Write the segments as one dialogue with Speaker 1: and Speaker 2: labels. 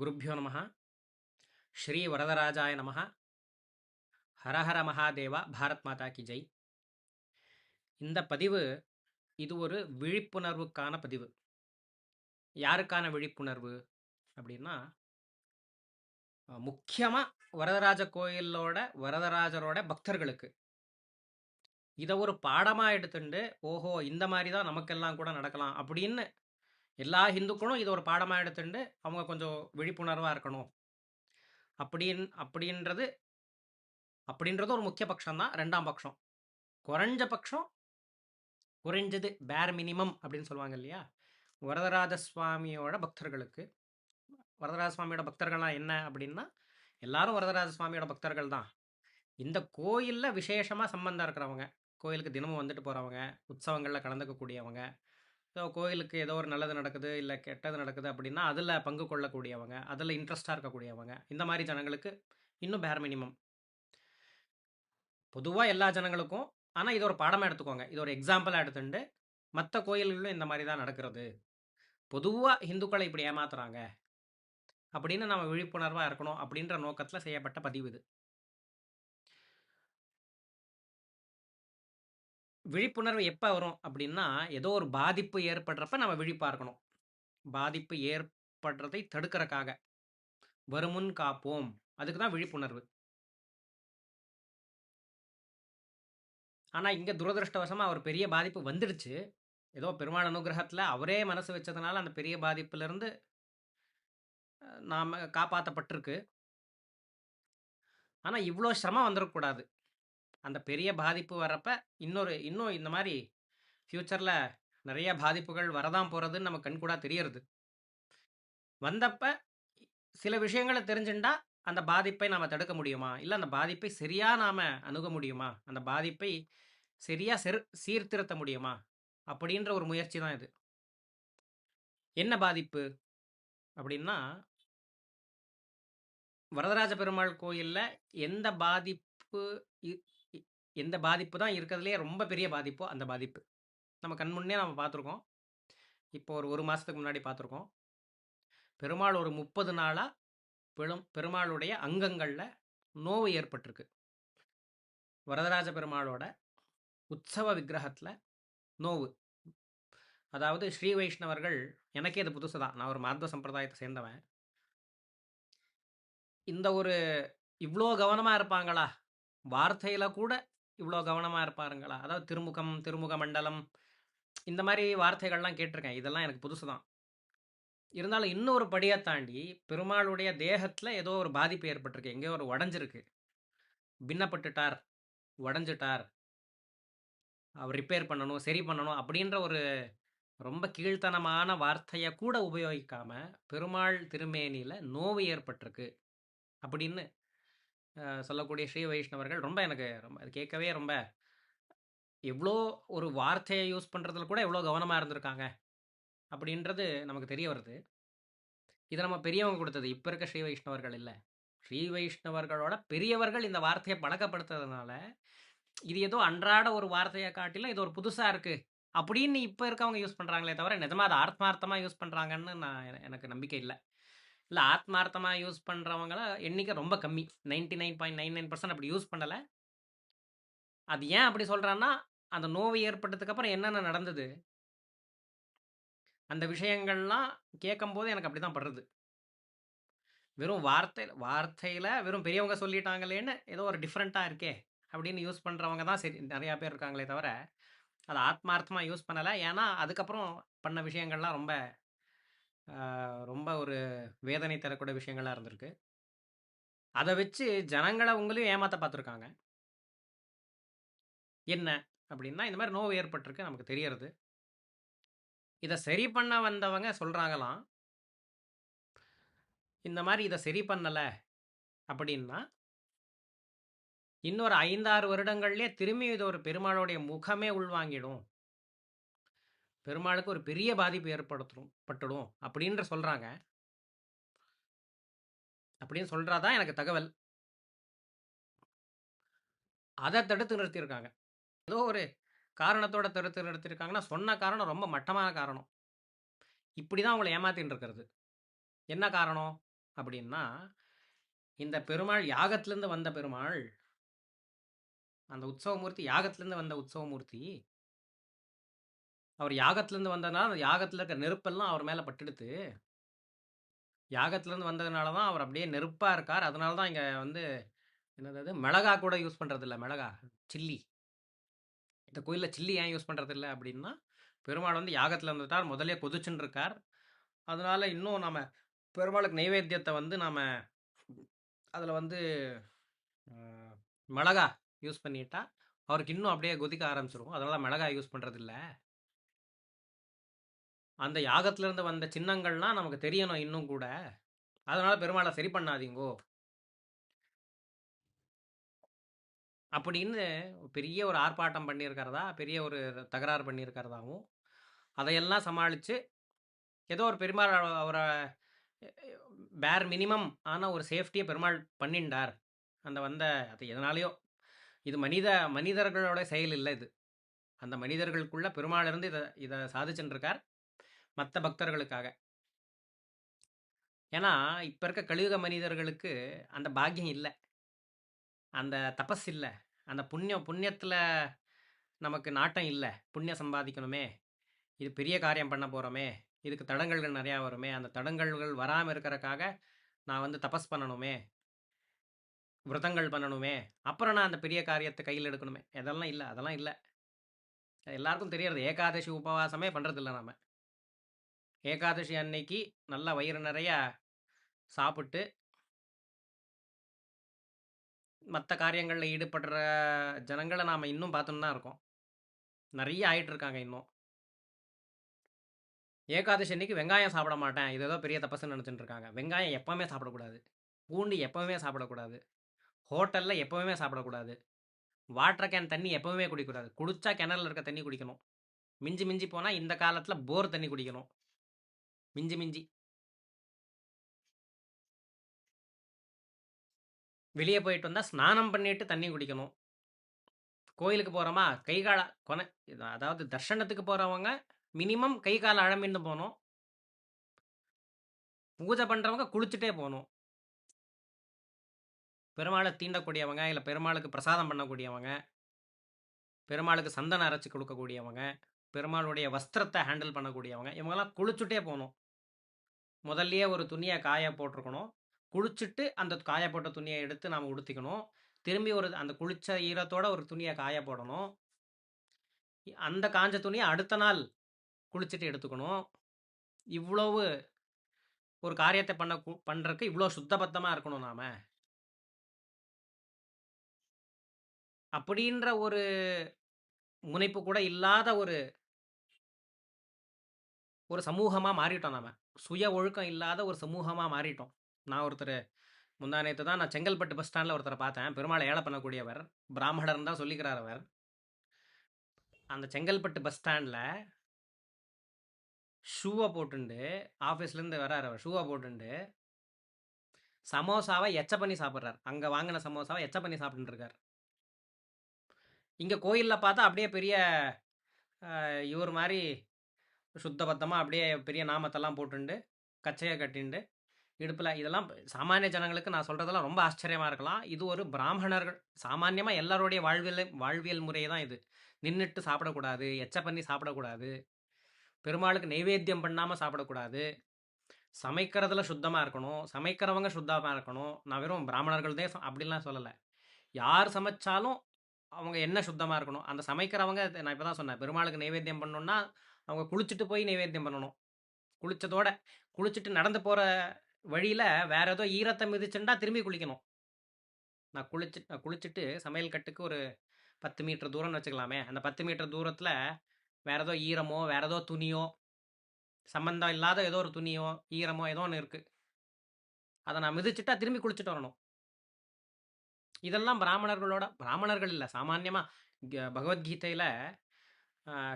Speaker 1: குருப்பியோ நம. ஸ்ரீ வரதராஜாய நம. ஹரஹர மகாதேவா. பாரத் மாதா கி ஜெய். இந்த பதிவு இது ஒரு விழிப்புணர்வுக்கான பதிவு. யாருக்கான விழிப்புணர்வு அப்படின்னா, முக்கியமாக வரதராஜ கோயிலோட வரதராஜரோட பக்தர்களுக்கு இதை ஒரு பாடமாக எடுத்துட்டு, ஓஹோ இந்த மாதிரி தான் நமக்கெல்லாம் கூட நடக்கலாம் அப்படின்னு எல்லா ஹிந்துக்களும் இதை ஒரு பாடமாக எடுத்துட்டு அவங்க கொஞ்சம் விழிப்புணர்வாக இருக்கணும் அப்படின்றது ஒரு முக்கிய பட்சம் தான். ரெண்டாம் பட்சம், குறைஞ்ச பட்சம், குறைஞ்சது பேர் மினிமம் அப்படின்னு சொல்லுவாங்க இல்லையா, வரதராஜ சுவாமியோட பக்தர்களுக்கு. வரதராஜ சுவாமியோட பக்தர்கள்லாம் என்ன அப்படின்னா, எல்லாரும் வரதராஜ சுவாமியோட பக்தர்கள் தான். இந்த கோயிலில் விசேஷமாக சம்பந்தம் இருக்கிறவங்க, கோயிலுக்கு தினமும் வந்துட்டு போகிறவங்க, உற்சவங்களில் கலந்துக்கக்கூடியவங்க, ஸோ கோயிலுக்கு ஏதோ ஒரு நல்லது நடக்குது இல்லை கெட்டது நடக்குது அப்படின்னா அதில் பங்கு கொள்ளக்கூடியவங்க, அதில் இன்ட்ரெஸ்டாக இருக்கக்கூடியவங்க, இந்த மாதிரி ஜனங்களுக்கு இன்னும் பேர் மினிமம். பொதுவாக எல்லா ஜனங்களுக்கும், ஆனால் இது ஒரு பாடமாக எடுத்துக்கோங்க, இது ஒரு எக்ஸாம்பிளாக எடுத்துட்டு மற்ற கோயில்களிலும் இந்த மாதிரி தான் நடக்கிறது, பொதுவாக இந்துக்களை இப்படி ஏமாத்துறாங்க அப்படின்னு நம்ம விழிப்புணர்வாக இருக்கணும் அப்படின்ற நோக்கத்தில் செய்யப்பட்ட பதிவு இது. விழிப்புணர்வு எப்போ வரும் அப்படின்னா, ஏதோ ஒரு பாதிப்பு ஏற்படுறப்ப நம்ம விழிப்பாக இருக்கணும். பாதிப்பு ஏற்படுறதை தடுக்கிறக்காக வருமுன் காப்போம், அதுக்கு தான் விழிப்புணர்வு. ஆனால் இங்கே துரதிருஷ்டவசமாக அவர் பெரிய பாதிப்பு வந்துடுச்சு. ஏதோ பெருமாள் அனுகிரகத்தில் அவரே மனசு வச்சதுனால அந்த பெரிய பாதிப்புலேருந்து நாம் காப்பாற்றப்பட்டிருக்கு. ஆனால் இவ்வளோ சிரமம் வந்துடக்கூடாது. அந்த பெரிய பாதிப்பு வர்றப்ப இன்னும் இந்த மாதிரி ஃப்யூச்சரில் நிறைய பாதிப்புகள் வரதான் போகிறதுன்னு நம்ம கண்கூடா தெரியறது. வந்தப்ப சில விஷயங்களை தெரிஞ்சுட்டா அந்த பாதிப்பை நாம் தடுக்க முடியுமா, இல்லை அந்த பாதிப்பை சரியாக நாம் அணுக முடியுமா, அந்த பாதிப்பை சரியாக சீர்திருத்த முடியுமா அப்படின்ற ஒரு முயற்சி தான் இது. என்ன பாதிப்பு அப்படின்னா, வரதராஜ பெருமாள் கோயிலில் எந்த பாதிப்பு எந்த பாதிப்பு தான் இருக்கிறதுலே ரொம்ப பெரிய பாதிப்போ அந்த பாதிப்பு நம்ம கண் முன்னே நம்ம பார்த்துருக்கோம். இப்போ ஒரு மாதத்துக்கு முன்னாடி பார்த்துருக்கோம். பெருமாள் ஒரு 30 நாளாக பெருமாளுடைய அங்கங்களில் நோவு ஏற்பட்டிருக்கு. வரதராஜ பெருமாளோட உற்சவ விக்கிரகத்தில் நோவு. அதாவது ஸ்ரீ வைஷ்ணவர்கள், எனக்கே அது புதுசு தான், நான் ஒரு மாத்வ சம்பிரதாயத்தை சேர்ந்தவன். இந்த ஒரு இவ்வளோ கவனமாக இருப்பாங்களா, வார்த்தையில் கூட இவ்வளோ கவனமாக இருப்பாருங்களா, அதாவது திருமுகம், திருமுக மண்டலம், இந்த மாதிரி வார்த்தைகள்லாம் கேட்டிருக்கேன். இதெல்லாம் எனக்கு புதுசு தான். இருந்தாலும் இன்னொரு படியை தாண்டி பெருமாளுடைய தேகத்தில் ஏதோ ஒரு பாதிப்பு ஏற்பட்டிருக்கு, எங்கேயோ ஒரு உடஞ்சிருக்கு, பின்னப்பட்டுட்டார், உடஞ்சிட்டார், அவர் ரிப்பேர் பண்ணணும், சரி பண்ணணும் அப்படின்ற ஒரு ரொம்ப கீழ்த்தனமான வார்த்தையை கூட உபயோகிக்காம பெருமாள் திருமேனியில் நோவு ஏற்பட்டிருக்கு அப்படின்னு சொல்லக்கூடிய ஸ்ரீ வைஷ்ணவர்கள் எனக்கு ரொம்ப அது கேட்கவே ரொம்ப, எவ்வளோ ஒரு வார்த்தையை யூஸ் பண்ணுறதுல கூட எவ்வளோ கவனமாக இருந்திருக்காங்க அப்படின்றது நமக்கு தெரிய வருது. இதை நம்ம பெரியவங்க கொடுத்தது, இப்போ இருக்க ஸ்ரீ வைஷ்ணவர்கள் இல்லை. ஸ்ரீ வைஷ்ணவர்களோட பெரியவர்கள் இந்த வார்த்தையை பழக்கப்படுத்துறதுனால இது ஏதோ அன்றாட ஒரு வார்த்தையை காட்டிலும் இது ஒரு புதுசாக இருக்குது அப்படின்னு இப்போ இருக்கவங்க யூஸ் பண்ணுறாங்களே தவிர, நிஜமாக அதை ஆத்மார்த்தமாக யூஸ் பண்ணுறாங்கன்னு எனக்கு நம்பிக்கை இல்லை. இல்லை, ஆத்மார்த்தமாக யூஸ் பண்ணுறவங்கள எண்ணிக்கை ரொம்ப கம்மி, 99.99% அப்படி யூஸ் பண்ணலை. அது ஏன் அப்படி சொல்கிறான்னா, அந்த நோவு ஏற்பட்டதுக்கப்புறம் என்னென்ன நடந்தது, அந்த விஷயங்கள்லாம் கேட்கும்போது எனக்கு அப்படி தான் படுறது. வெறும் வார்த்தையில் வெறும் பெரியவங்க சொல்லிட்டாங்களேன்னு ஏதோ ஒரு டிஃப்ரெண்ட்டாக இருக்கே அப்படின்னு யூஸ் பண்ணுறவங்க தான் சரி நிறையா பேர் இருக்காங்களே தவிர, அதை ஆத்மார்த்தமாக யூஸ் பண்ணலை. ஏன்னா அதுக்கப்புறம் பண்ண விஷயங்கள்லாம் ரொம்ப ரொம்ப ஒரு வேதனை தரக்கூடிய விஷயங்களாக இருந்திருக்கு. அதை வச்சு ஜனங்களை உங்களையும் ஏமாற்ற பார்த்துருக்காங்க. என்ன அப்படின்னா, இந்த மாதிரி நோவு ஏற்பட்டிருக்கு நமக்கு தெரியறது. இதை சரி பண்ண வந்தவங்க சொல்கிறாங்களாம், இந்த மாதிரி இதை சரி பண்ணலை அப்படின்னா இன்னொரு 5-6 வருடங்கள்லேயே திரும்பி இது ஒரு பெருமாளுடைய முகமே உள்வாங்கிடும், பெருமாளுக்கு ஒரு பெரிய பாதிப்பு பட்டுடும் அப்படின்ற சொல்கிறாங்க. அப்படின்னு சொல்கிறாதான் எனக்கு தகவல். அதை தடுத்து நிறுத்தியிருக்காங்க. ஏதோ ஒரு காரணத்தோட தடுத்து நிறுத்தியிருக்காங்கன்னா, சொன்ன காரணம் ரொம்ப மட்டமான காரணம். இப்படி தான் அவங்களை ஏமாத்தின்னு இருக்கிறது. என்ன காரணம் அப்படின்னா, இந்த பெருமாள் யாகத்திலேருந்து வந்த பெருமாள். அந்த உற்சவமூர்த்தி யாகத்திலேருந்து வந்த உற்சவமூர்த்தி. அவர் யாகத்திலேருந்து வந்ததுனால, அந்த யாகத்தில இருக்க நெருப்பெல்லாம் அவர் மேல பட்டுடுத்து. யாகத்திலேருந்து வந்ததுனால தான் அவர் அப்படியே நெருப்பா இருக்கார். அதனால தான் இங்க வந்து என்னது அது மிளகா கூட யூஸ் பண்றதில்ல. மிளகா, சில்லி. இந்த கோயில்ல சில்லி ஏன் யூஸ் பண்றதில்ல அப்படின்னா, பெருமாள் வந்து யாகத்தில வந்துட்டார். முதல்லயே கொதிச்சுன்னு இருக்கார். அதனால இன்னும் நாம பெருமாளுக்கு நைவேத்தியத்த வந்து நாம அதில வந்து அ மிளகா யூஸ் பண்ணிட்டா, அவருக்கு இன்னும் அப்படியே கொதிக்க ஆரம்பிச்சுரும். அதனால மிளகாய் யூஸ் பண்றதில்ல. அந்த யாகத்திலிருந்து வந்த சின்னங்கள்லாம் நமக்கு தெரியணும் இன்னும் கூட. அதனால பெருமாள சரி பண்ணாதீங்கோ. அப்படின்னு பெரிய ஒரு ஆர்ப்பாட்டம் பண்ணியிருக்கிறதா, பெரிய ஒரு தகராறு பண்ணியிருக்கிறதாவும், அதையெல்லாம் சமாளிச்சு, ஏதோ ஒரு பெருமாள் அவர பேர் மினிமம் ஆன ஒரு சேஃப்டிய பெருமாள் பண்ணிண்டார். அந்த வந்த அது எதனாலயோ, இது மனிதர்களோட செயல் இல்ல இது. அந்த மனிதர்களுக்குள்ள பெருமாள் இருந்து இத சாதிச்சுன்னு இருக்கார். மத்த பக்தர்களுக்காக. ஏன்னா, இப்ப இருக்க கலியுக மனிதர்களுக்கு அந்த பாக்கியம் இல்ல. அந்த தபஸ் இல்ல. அந்த புண்ணியத்துல நமக்கு நாட்டம் இல்ல. புண்ணியம் சம்பாதிக்கணுமே, இது பெரிய காரியம் பண்ண போறோமே, இதுக்கு தடங்கல்கள் நெறையா வருமே, அந்த தடங்கல்கள் வராம இருக்கறக்காக நான் வந்து தபஸ் பண்ணணுமே, விரதங்கள் பண்ணணுமே, அப்புறம் நான் அந்த பெரிய காரியத்த கையில எடுக்கணுமே. இதெல்லாம் இல்ல. அதெல்லாம் இல்ல. எல்லாருக்கும் தெரியறது. ஏகாதசி உபவாசமே பண்றதில்ல நாம. ஏகாதசி அன்னைக்கு நல்லா வயிறு நெறைய சாப்பிட்டு, மத்த காரியங்கள்ல ஈடுபடுற ஜனங்கள நாம இன்னும் பார்த்துன்னு தான் இருக்கோம். நெறைய ஆயிட்டு இருக்காங்க இன்னும். ஏகாதசி அன்னைக்கு வெங்காயம் சாப்பிட மாட்டேன். இது ஏதோ பெரிய தபசுன்னு நெனச்சுட்டு இருக்காங்க. வெங்காயம் எப்பவுமே சாப்பிடக்கூடாது. பூண்டு எப்பவுமே சாப்பிடக்கூடாது. ஹோட்டல்ல எப்பவுமே சாப்பிடக்கூடாது. வாட்டர் கேன் தண்ணி எப்பவுமே குடிக்கக்கூடாது. குடிச்சா கிணறுல இருக்க தண்ணி குடிக்கணும். மிஞ்சி மிஞ்சி போனா இந்த காலத்துல போர் தண்ணி குடிக்கணும். மிஞ்சி மிஞ்சி. வெளிய போயிட்டு வந்தா ஸ்நானம் பண்ணிட்டு தண்ணி குடிக்கணும். கோயிலுக்கு போறோமா, கை கால அதாவது தர்ஷனத்துக்கு போறவங்க மினிமம் கை கால அலம்பின்னு போணும். பூஜை பண்றவங்க குளிச்சுட்டே போணும். பெருமாள தீண்டக்கூடியவங்க, இல்ல பெருமாளுக்கு பிரசாதம் பண்ணக்கூடியவங்க, பெருமாளுக்கு சந்தனம் அரைச்சு கொடுக்கக்கூடியவங்க, பெருமாளுடைய வஸ்திரத்த ஹேண்டில் பண்ணக்கூடியவங்க, இவங்கலாம் குளிச்சுட்டே போணும். முதல்லயே ஒரு துணிய காய போட்டுருக்கணும். குளிச்சுட்டு அந்த காய போட்ட துணிய எடுத்து நாம உடுத்திக்கணும். திரும்பி அந்த குளிச்ச ஈரத்தோட ஒரு துணிய காய போடணும். அந்த காஞ்ச துணிய அடுத்த நாள் குளிச்சுட்டு எடுத்துக்கணும். இவ்வளவு ஒரு காரியத்த பண்றதுக்கு இவ்ளோ சுத்தபத்தமா இருக்கணும் நாம. அப்படின்ற ஒரு முனைப்பு கூட இல்லாத ஒரு ஒரு சமூகமா மாறிட்டோம் நாம. சுய ஒழுக்கம் இல்லாத ஒரு சமூகமா மாறிட்டோம். நான் முந்தா நேத்து தான் நான் செங்கல்பட்டு பஸ் ஸ்டாண்ட்ல ஒருத்தர பார்த்தேன். பெருமாள ஏள பண்ணக்கூடியவர். பிராமணர்ன்னு தான் சொல்லிக்கிறார் அவர். அந்த செங்கல்பட்டு பஸ் ஸ்டாண்ட்ல ஷூவ போட்டுண்டு, ஆஃபீஸ்லேருந்து வராரு அவர். ஷூவ போட்டுண்டு, சமோசாவ எச்ச பண்ணி சாப்பிடுறார். அங்க வாங்குன சமோசாவ எச்ச பண்ணி சாப்பிட்டுன்னு இருக்கார். இங்க கோயில்ல பார்த்தா அப்படியே பெரிய இவர் மாரி சுத்தபத்தமா அப்படியே பெரிய நாமத்தெல்லாம் போட்டுண்டு, கச்சைய கட்டிண்டு, இடுப்புல இதெல்லாம் சாமானிய ஜனங்களுக்கு நான் சொல்றதெல்லாம் ரொம்ப ஆச்சரியமா இருக்கலாம். இது ஒரு பிராமணர்கள் சாமான்யமா எல்லாருடைய வாழ்வியல் முறை தான் இது. நின்னுட்டு சாப்பிடக்கூடாது, எச்ச பண்ணி சாப்பிடக்கூடாது, பெருமாளுக்கு நைவேத்தியம் பண்ணாம சாப்பிடக்கூடாது, சமைக்கிறதுல சுத்தமா இருக்கணும், சமைக்கிறவங்க சுத்தமா இருக்கணும். நான் வெறும் பிராமணர்கள் தான் அப்படிலாம் சொல்லல. யார் சமைச்சாலும் அவங்க என்ன சுத்தமா இருக்கணும். அந்த சமைக்கிறவங்க நான் இப்ப தான் சொன்னேன். பெருமாளுக்கு நைவேத்தியம் பண்ணணும்னா, அவங்க குளிச்சுட்டு போய் நைவேத்தியம் பண்ணணும். குளிச்சதோட குளிச்சுட்டு நடந்து போற வழியில வேற ஏதோ ஈரத்த மிதிச்சுண்டா திரும்பி குளிக்கணும். நான் குளிச்சுட்டு சமையல் கட்டுக்கு ஒரு 10 மீட்டர் தூரம்னு வச்சுக்கலாமே. அந்த 10 மீட்டர் தூரத்துல வேற ஏதோ ஈரமோ, வேற ஏதோ துணியோ, சம்மந்தம் இல்லாத ஏதோ ஒரு துணியோ, ஈரமோ ஏதோ ஒண்ணு இருக்கு. அத நான் மிதிச்சுட்டா திரும்பி குளிச்சுட்டு வரணும். இதெல்லாம் பிராமணர்கள் இல்ல. சாமான்யமா பகவத்கீதையில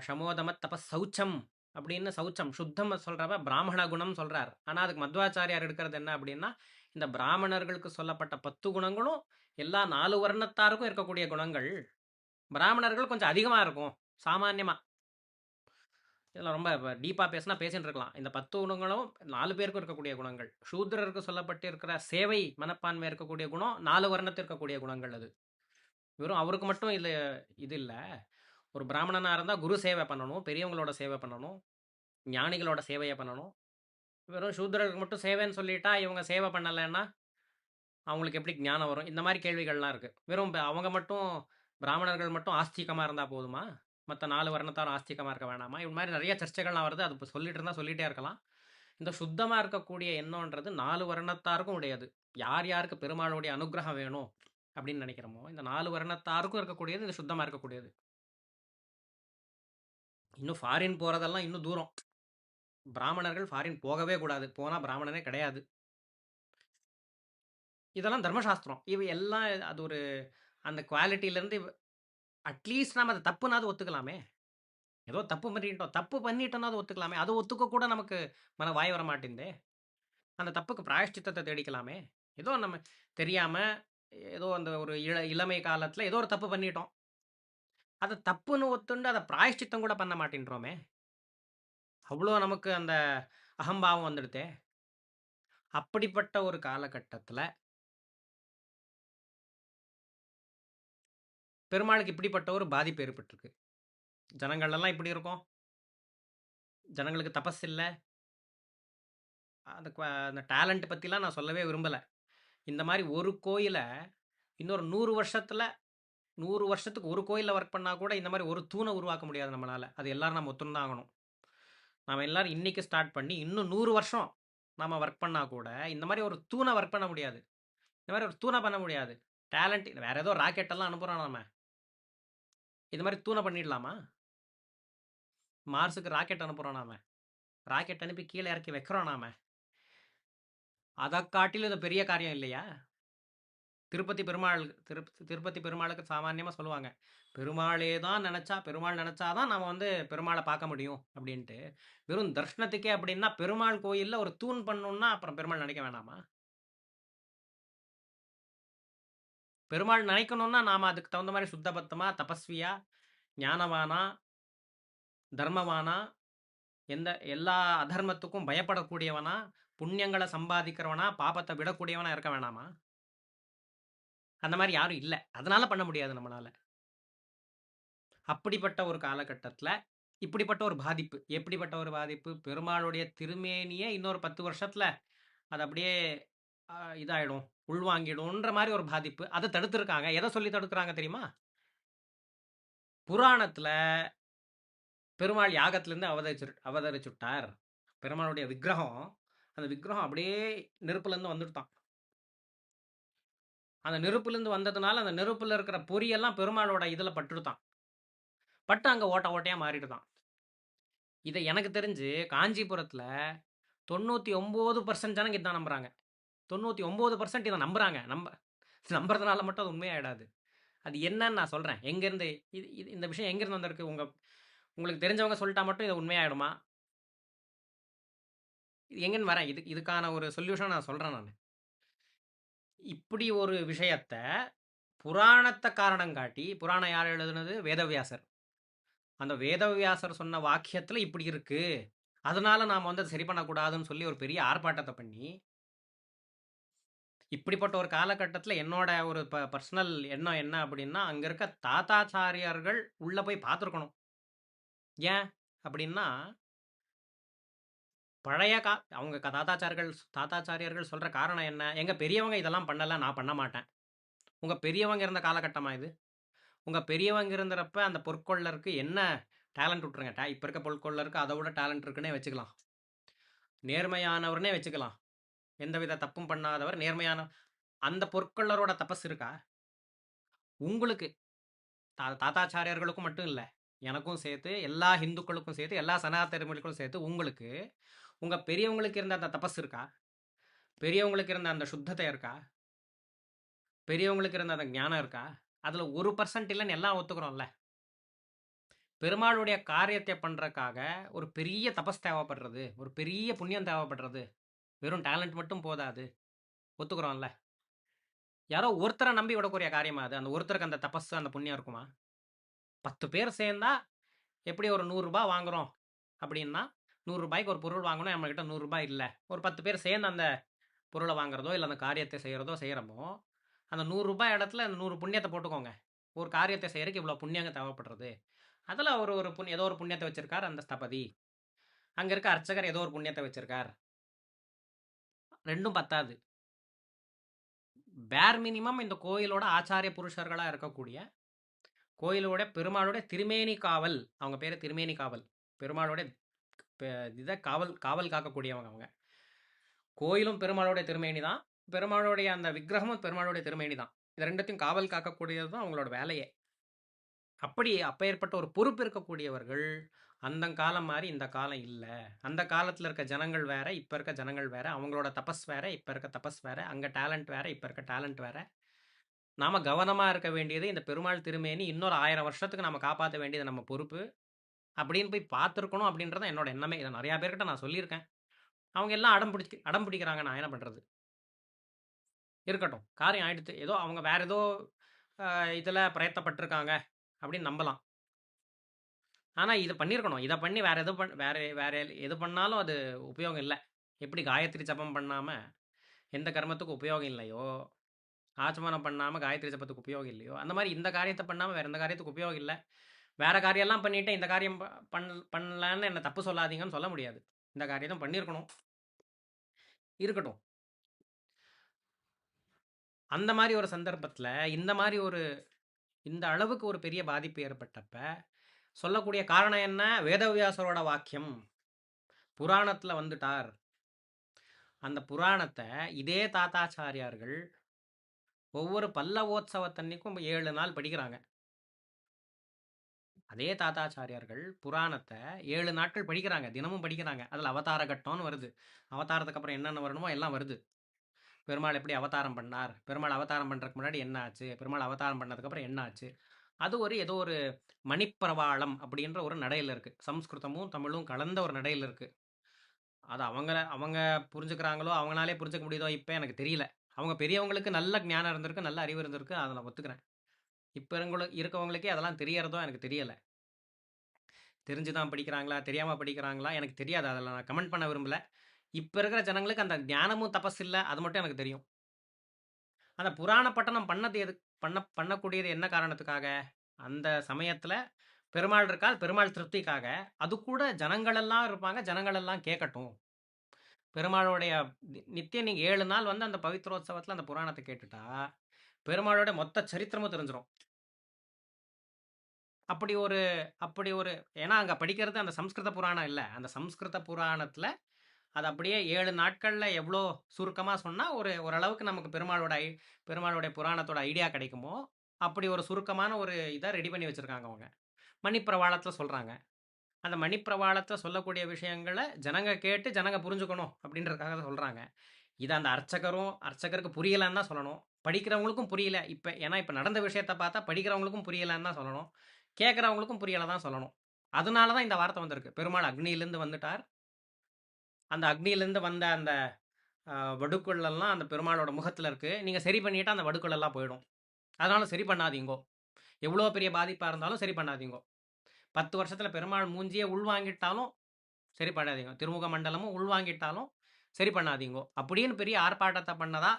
Speaker 1: ஷமோதமத் தபஸ் சௌச்சம் அப்படின்னு சௌச்சம் சுத்தம் சொல்றப்ப பிராமண குணம் சொல்றார். ஆனா அதுக்கு மத்வாச்சாரியார் எடுக்கிறது என்ன அப்படின்னா, இந்த பிராமணர்களுக்கு சொல்லப்பட்ட 10 குணங்களும் எல்லா 4 வர்ணத்தாருக்கும் இருக்கக்கூடிய குணங்கள். பிராமணர்கள் கொஞ்சம் அதிகமா இருக்கும். சாமான்யமா. இதெல்லாம் ரொம்ப டீப்பா பேசினா பேசின்னு இருக்கலாம். இந்த 10 குணங்களும் 4 பேருக்கும் இருக்கக்கூடிய குணங்கள். சூத்திரருக்கு சொல்லப்பட்டிருக்கிற சேவை மனப்பான்மை இருக்கக்கூடிய குணம் 4 வர்ணத்திற்கு இருக்கக்கூடிய குணங்கள் அது. வெறும் அவருக்கு மட்டும் இது இல்ல. ஒரு பிராமணனா இருந்தா குரு சேவை பண்ணணும், பெரியவங்களோட சேவை பண்ணணும், ஞானிகளோட சேவைய பண்ணணும். வெறும் சூத்திரருக்கு மட்டும் சேவைன்னு சொல்லிட்டா, இவங்க சேவை பண்ணலன்னா, அவங்களுக்கு எப்படி ஞானம் வரும்? இந்த மாரி கேள்விகள்லாம் இருக்கு. வெறும் அவங்க மட்டும் பிராமணர்கள் மட்டும் ஆஸ்திகமா இருந்தா போதுமா? மத்த 4 வர்ணத்தாரும் ஆஸ்திகமா இருக்க வேணாமா? இது மாரி நெறைய சர்ச்சைகள்லாம் வருது. அது இப்ப சொல்லிட்டு இருந்தா சொல்லிட்டே இருக்கலாம். இந்த சுத்தமா இருக்கக்கூடிய எண்ணம்ன்றது 4 வருணத்தாருக்கும் உடையது. யார் யாருக்கு பெருமாளுடைய அனுக்கிரகம் வேணும் அப்படின்னு நினைக்கிறோமோ, இந்த 4 வருணத்தாருக்கும் இருக்கக்கூடியது, இந்த சுத்தமா இருக்கக்கூடியது. இன்னும் ஃபாரின் போறதெல்லாம் இன்னும் தூரம். பிராமணர்கள் ஃபாரின் போகவே கூடாது. போனா பிராமணனே கிடையாது. இதெல்லாம் தர்மசாஸ்திரம். இவை எல்லாம் அது ஒரு அந்த குவாலிட்டிலேருந்து அட்லீஸ்ட் நாம அத தப்புனாவது ஒத்துக்கலாமே! ஏதோ தப்பு பண்ணிட்டோம். தப்பு பண்ணிட்டோம்னாவது ஒத்துக்கலாமே! அத ஒத்துக்க கூட நமக்கு வாய் வர மாட்டேன்தே! அந்த தப்புக்கு பிராயஷ்சித்தத்த தேடிக்கலாமே! ஏதோ நம்ம தெரியாம, ஏதோ அந்த ஒரு இளமை காலத்தில ஏதோ ஒரு தப்பு பண்ணிட்டோம். அத தப்புன்னு ஒத்துண்டு அத பிராயஷ்சித்தம் கூட பண்ண மாட்டேன்றோமே! அவ்ளோ நமக்கு அந்த அகம்பாவம் வந்துடுதே! அப்படிப்பட்ட ஒரு காலகட்டத்தில, பெருமாளுக்கு இப்படிப்பட்ட ஒரு பாதிப்பு ஏற்பட்டிருக்கு. ஜனங்கள் எல்லாம் இப்படி இருக்கோம். ஜனங்களுக்கு தபஸ் இல்ல. அந்த டேலண்ட் பத்திலாம் நான் சொல்லவே விரும்பல. இந்த மாரி ஒரு கோயில இன்னொரு 100 வருஷத்துல 100 வருஷத்துக்கு ஒரு கோயில்ல வொர்க் பண்ணா கூட இந்த மாரி ஒரு தூண உருவாக்க முடியாது நம்மளால. அது எல்லாரும் நம்ம ஒத்துன்னு தான் ஆகணும். நாம எல்லாரும் இன்னைக்கு ஸ்டார்ட் பண்ணி இன்னும் 100 வருஷம் நாம வொர்க் பண்ணா கூட, இந்த மாரி ஒரு தூண வொர்க் பண்ண முடியாது. இந்த மாரி ஒரு தூண பண்ண முடியாது. டேலண்ட் வேற ஏதோ ராக்கெட் எல்லாம் அனுப்புறோம் நாம. இது மாரி தூண பண்ணிடலாமா? மார்ஸ்க்கு ராக்கெட் அனுப்புறோம் நாம. ராக்கெட் அனுப்பி கீழ இறக்கி வைக்கிறோம் நாம. அத காட்டிலும் இது பெரிய காரியம் இல்லையா? திருப்பதி பெருமாள் திருப்பதி பெருமாளுக்கு சாமான்யமா சொல்லுவாங்க. பெருமாளே தான் நெனச்சா பெருமாள் நெனச்சா தான் நாம பெருமாள பார்க்க முடியும் அப்டின்ட்டு. வெறும் தர்ஷனத்துக்கே அப்டின்னா, பெருமாள் கோயில்ல ஒரு தூண் பண்ணணும்னா, அப்புறம் பெருமாள் நெனைக்க வேணாமா? பெருமாள் நெனைக்கணும்னா, நாம அதுக்கு தகுந்த மாரி சுத்த பத்தமா, தபஸ்வியா, ஞானவானா, தர்மவானா, எல்லா அதர்மத்துக்கும் பயப்படக்கூடியவனா, புண்ணியங்கள சம்பாதிக்கிறவனா, பாபத்த விடக்கூடியவனா இருக்க வேணாமா? அந்த மாரி யாரும் இல்ல. அதனால பண்ண முடியாது நம்மனால. அப்படிப்பட்ட ஒரு காலகட்டத்தில, இப்படிப்பட்ட ஒரு பாதிப்பு. எப்படிப்பட்ட ஒரு பாதிப்பு? பெருமாளுடைய திருமேனியே இன்னொரு 10 வருஷத்தில, அது அப்படியே இதாயிடும். உள்வாங்கிடும்ன்ற மாரி ஒரு பாதிப்பு. அத தடுத்திருக்காங்க. எத சொல்லி தடுக்குறாங்க தெரியுமா? புராணத்தில பெருமாள் யாகத்திலிருந்து அவதரிச்சுட்டார். பெருமாளுடைய விக்கிரகம், அந்த விக்கிரகம் அப்படியே நெருப்புலருந்து வந்துட்டான். அந்த நெருப்புலருந்து வந்ததுனால, அந்த நெருப்புல இருக்கிற பொறியெல்லாம் பெருமாளோட இதுல பட்டுடுத்தாம். பட்டு அங்க ஓட்ட ஓட்டையா மாறிடுதாம். இத எனக்கு தெரிஞ்சு காஞ்சிபுரத்தில 99% ஜனங்க இதான் நம்புறாங்க. 99% இத நம்புறாங்க. நம்புறதுனால மட்டும் அது உண்மையாயிடாது. அது என்னன்னு நான் சொல்றேன். எங்கேருந்து இது இது இந்த விஷயம் எங்கேருந்து வந்திருக்கு? உங்களுக்கு தெரிஞ்சவங்க சொல்ட்டா மட்டும் இது உண்மையாயிடுமா? இது எங்கேருந்து வரேன்? இதுக்கான ஒரு சொல்யூஷன் நான் சொல்றேன் நானு. இப்படி ஒரு விஷயத்த புராணத்த காரணம் காட்டி, புராணம் யார் எழுதுனது? வேதவியாசர். அந்த வேதவியாசர் சொன்ன வாக்கியத்துல இப்படி இருக்கு. அதனால நாம அத சரி பண்ணக்கூடாதுன்னு சொல்லி ஒரு பெரிய ஆர்ப்பாட்டத்த பண்ணி இப்படிப்பட்ட ஒரு காலகட்டத்தில என்னோட ஒரு பர்சனல் எண்ணம் என்ன அப்படின்னா, அங்க இருக்க தாத்தாச்சாரியார்கள் உள்ள போய் பார்த்துருக்கணும். ஏன் அப்படின்னா, பழைய அவங்க தாத்தாச்சாரியார்கள் சொல்ற காரணம் என்ன? எங்க பெரியவங்க இதெல்லாம் பண்ணல, நான் பண்ண மாட்டேன். உங்க பெரியவங்க இருந்த காலகட்டமா இது? உங்க பெரியவங்க இருந்தறப்ப அந்த பொற்கொல்லருக்கு என்ன டேலண்ட் விட்டுருங்க. இப்ப இருக்க பொற்கொல்லருக்கு அத விட டேலண்ட் இருக்குன்னே வச்சுக்கலாம். நேர்மையானவர்னே வச்சுக்கலாம். எந்தவித தப்பும் பண்ணாதவர் நேர்மையான அந்த பொற்கொல்லரோட தபஸ் இருக்கா? உங்களுக்கு தாத்தாச்சாரியார்களுக்கும் மட்டும் இல்ல. எனக்கும் சேர்த்து, எல்லா ஹிந்துக்களுக்கும் சேர்த்து, எல்லா சனாதனர்களுக்கும் சேர்த்து, உங்களுக்கு, உங்க பெரியவங்களுக்கு இருந்த அந்த தபஸ் இருக்கா? பெரியவங்களுக்கு இருந்த அந்த சுத்தத்தை இருக்கா? பெரியவங்களுக்கு இருந்த அந்த ஞானம் இருக்கா? அதுல 1% இல்லன்னு எல்லாம் ஒத்துக்கிறோம்ல. பெருமாளுடைய காரியத்தை பண்றக்காக ஒரு பெரிய தபஸ் தேவைப்படுறது. ஒரு பெரிய புண்ணியம் தேவைப்படுறது. வெறும் டேலண்ட் மட்டும் போதாது. ஒத்துக்கிறோம்ல. யாரோ ஒருத்தர நம்பி விடக்கூடிய காரியமா அது? அந்த ஒருத்தருக்கு அந்த தபஸ், அந்த புண்ணியம் இருக்குமா? 10 பேர் சேர்ந்தா எப்படி ஒரு ரூ. 100 வாங்குறோம். அப்படின்னா, ரூ. 100க்கு ஒரு பொருள் வாங்கணும். நம்மகிட்ட ரூ. 100 இல்ல. ஒரு 10 பேர் சேர்ந்து அந்த பொருள வாங்குறதோ, இல்ல அந்த காரியத்தை செய்றதோ செய்றோமோ, அந்த ரூ. 100 இடத்துல அந்த 100 புண்ணியத்த போட்டுக்கோங்க. ஒரு காரியத்தை செய்றதுக்கு இவ்வளோ புண்ணியங்க தேவைப்படுறது. அதுல ஒரு ஒரு ஏதோ ஒரு புண்ணியத்த வச்சிருக்கார் அந்த ஸ்தபதி. அங்க இருக்க அர்ச்சகர் ஏதோ ஒரு புண்ணியத்த வச்சிருக்கார். 2ம் பத்தாது. பேர் மினிமம் இந்த கோயிலோட ஆச்சாரிய புருஷர்களா இருக்கக்கூடிய, கோயிலோட பெருமாளுடைய திருமேனி காவல். அவங்க பேரு திருமேனி காவல். பெருமாளுடைய பெ இத காவல் காவல் காக்கக்கூடியவங்க அவங்க. கோயிலும் பெருமாளுடைய திருமேனி தான். பெருமாளுடைய அந்த விக்கிரகமும் பெருமாளுடைய திருமேனி தான். இது 2த்தையும் காவல் காக்கக்கூடியது தான் அவங்களோட வேலையே. அப்படி அப்பேற்பட்ட ஒரு பொறுப்பு இருக்கக்கூடியவர்கள், அந்த காலம் மாரி இந்த காலம் இல்ல. அந்த காலத்துல இருக்க ஜனங்கள் வேற, இப்ப இருக்க ஜனங்கள் வேற. அவங்களோட தபஸ் வேற, இப்ப இருக்க தபஸ் வேற. அங்க டேலண்ட் வேற, இப்ப இருக்க டேலண்ட் வேற. நாம கவனமா இருக்க வேண்டியது இந்த பெருமாள் திருமேனி இன்னொரு 1000 வருஷத்துக்கு நாம காப்பாத்த வேண்டியது நம்ம பொறுப்பு. அப்படின்னு போய் பார்த்துருக்கணும் அப்படின்றது தான் என்னோட எண்ணமே. இத நெறைய பேர்கிட்ட நான் சொல்லியிருக்கேன். அவங்க எல்லாம் அடம் பிடிக்கிறாங்க. நான் என்ன பண்றது? இருக்கட்டும். காரியம் ஆயிடுத்து. ஏதோ அவங்க வேற ஏதோ அ இதுல பிரயத்தப்பட்டுருக்காங்க அப்படின்னு நம்பலாம். ஆனா இத பண்ணியிருக்கணும். இத பண்ணி வேற எது வேற வேற எது பண்ணாலும் அது உபயோகம் இல்ல. எப்படி காயத்ரி ஜபம் பண்ணாம எந்த கர்மத்துக்கும் உபயோகம் இல்லையோ, ஆச்சமனம் பண்ணாம காயத்ரி ஜபத்துக்கு உபயோகம் இல்லையோ, அந்த மாரி இந்த காரியத்த பண்ணாம வேற எந்த காரியத்துக்கும் உபயோகம் இல்ல. வேற காரியம்லாம் பண்ணிட்டு இந்த காரியம் பண்ணலன்னு என்ன தப்பு சொல்லாதீங்கன்னு சொல்ல முடியாது. இந்த காரியத்த பண்ணியிருக்கணும். இருக்கட்டும். அந்த மாரி ஒரு சந்தர்ப்பத்துல, இந்த மாரி ஒரு இந்த அளவுக்கு ஒரு பெரிய பாதிப்பு ஏற்பட்டப்ப, சொல்லக்கூடிய காரணம் என்ன? வேதவியாசரோட வாக்கியம். புராணத்துல வந்துட்டார். அந்த புராணத்த இதே தாத்தாச்சாரியார்கள் ஒவ்வொரு பல்லவோத்சவத்தன்னைக்கும் 7 நாள் படிக்கிறாங்க. அதே தாத்தாச்சாரியார்கள் புராணத்த 7 நாட்கள் படிக்கிறாங்க. தினமும் படிக்கிறாங்க. அதுல அவதார கட்டம்னு வருது. அவதாரத்துக்கு அப்புறம் என்னென்ன வரணுமோ எல்லாம் வருது. பெருமாள் எப்படி அவதாரம் பண்ணார்? பெருமாள் அவதாரம் பண்றதுக்கு முன்னாடி என்ன ஆச்சு? பெருமாள் அவதாரம் பண்ணதுக்கு அப்புறம் என்ன ஆச்சு? அது ஏதோ ஒரு மணிப்பிரவாளம் அப்படின்ற ஒரு நடையில இருக்கு. சம்ஸ்கிருதமும், தமிழும் கலந்த ஒரு நடையில இருக்கு. அது அவங்க புரிஞ்சுக்கிறாங்களோ, அவங்கனாலே புரிஞ்சுக்க முடியுதோ இப்ப எனக்கு தெரியல. அவங்க பெரியவங்களுக்கு நல்ல ஞானம் இருந்திருக்கு, நல்ல அறிவு இருந்திருக்கு. அத நான் ஒத்துக்கிறேன். இப்ப இருக்கவங்களுக்கே அதெல்லாம் தெரியறதோ எனக்கு தெரியல. தெரிஞ்சு தான் படிக்கிறாங்களா? தெரியாம படிக்கிறாங்களா? எனக்கு தெரியாது. அதுல நான் கமெண்ட் பண்ண விரும்பல. இப்ப இருக்கிற ஜனங்களுக்கு அந்த ஞானமும் தபஸ் இல்ல. அது மட்டும் எனக்கு தெரியும். அந்த புராண பட்டணம் பண்ணது பண்ணக்கூடியது என்ன காரணத்துக்காக? அந்த சமயத்துல பெருமாள் இருக்கார். பெருமாள் திருப்திக்காக. அதுக்கூட ஜனங்கள் எல்லாம் இருப்பாங்க. ஜனங்கள் எல்லாம் கேட்கட்டும். பெருமாளுடைய நித்தியம் நீங்க 7 நாள் வந்து அந்த பவித்ரோத்சவத்துல அந்த புராணத்த கேட்டுட்டா, பெருமாளோட மொத்த சரித்திரமும் தெரிஞ்சிரும். அப்படி ஒரு அப்படி ஒரு ஏன்னா அங்க படிக்கிறது அந்த சம்ஸ்கிருத புராணம் இல்ல. அந்த சம்ஸ்கிருத புராணத்துல அது அப்படியே 7 நாட்கள்ல எவ்வளோ சுருக்கமா சொன்னா, ஓரளவுக்கு நமக்கு பெருமாளுடைய புராணத்தோட ஐடியா கிடைக்குமோ, அப்படி ஒரு சுருக்கமான ஒரு இத ரெடி பண்ணி வச்சிருக்காங்க அவங்க. மணிப்பிரவாளத்துல சொல்றாங்க. அந்த மணிப்பிரவாளத்துல சொல்லக்கூடிய விஷயங்கள ஜனங்க கேட்டு ஜனங்க புரிஞ்சுக்கணும் அப்படின்றதுக்காக தான் சொல்றாங்க. இத அந்த அர்ச்சகருக்கு புரியலன்னு தான் சொல்லணும். படிக்கிறவங்களுக்கும் புரியல. ஏன்னா இப்ப நடந்த விஷயத்த பார்த்தா படிக்கிறவங்களுக்கும் புரியலன்னு தான் சொல்லணும். கேட்கிறவங்களுக்கும் புரியல தான் சொல்லணும். அதனால தான் இந்த வார்த்தை வந்திருக்கு. பெருமாள் அக்னியிலிருந்து வந்துட்டார். அந்த அக்னியிலிருந்து வந்த அந்த வடுக்கள் எல்லாம் அந்த பெருமாளோட முகத்துல இருக்கு. நீங்க சரி பண்ணிட்டா அந்த வடுக்கள் எல்லாம் போயிடும். அதனால சரி பண்ணாதீங்கோ. எவ்வளோ பெரிய பாதிப்பா இருந்தாலும் சரி பண்ணாதீங்கோ. 10 வருஷத்துல பெருமாள் மூஞ்சியே உள்வாங்கிட்டாலும் சரி பண்ணாதீங்க. திருமுக மண்டலமும் உள்வாங்கிட்டாலும் சரி பண்ணாதீங்கோ. அப்படின்னு பெரிய ஆர்ப்பாட்டத்த பண்ணதா,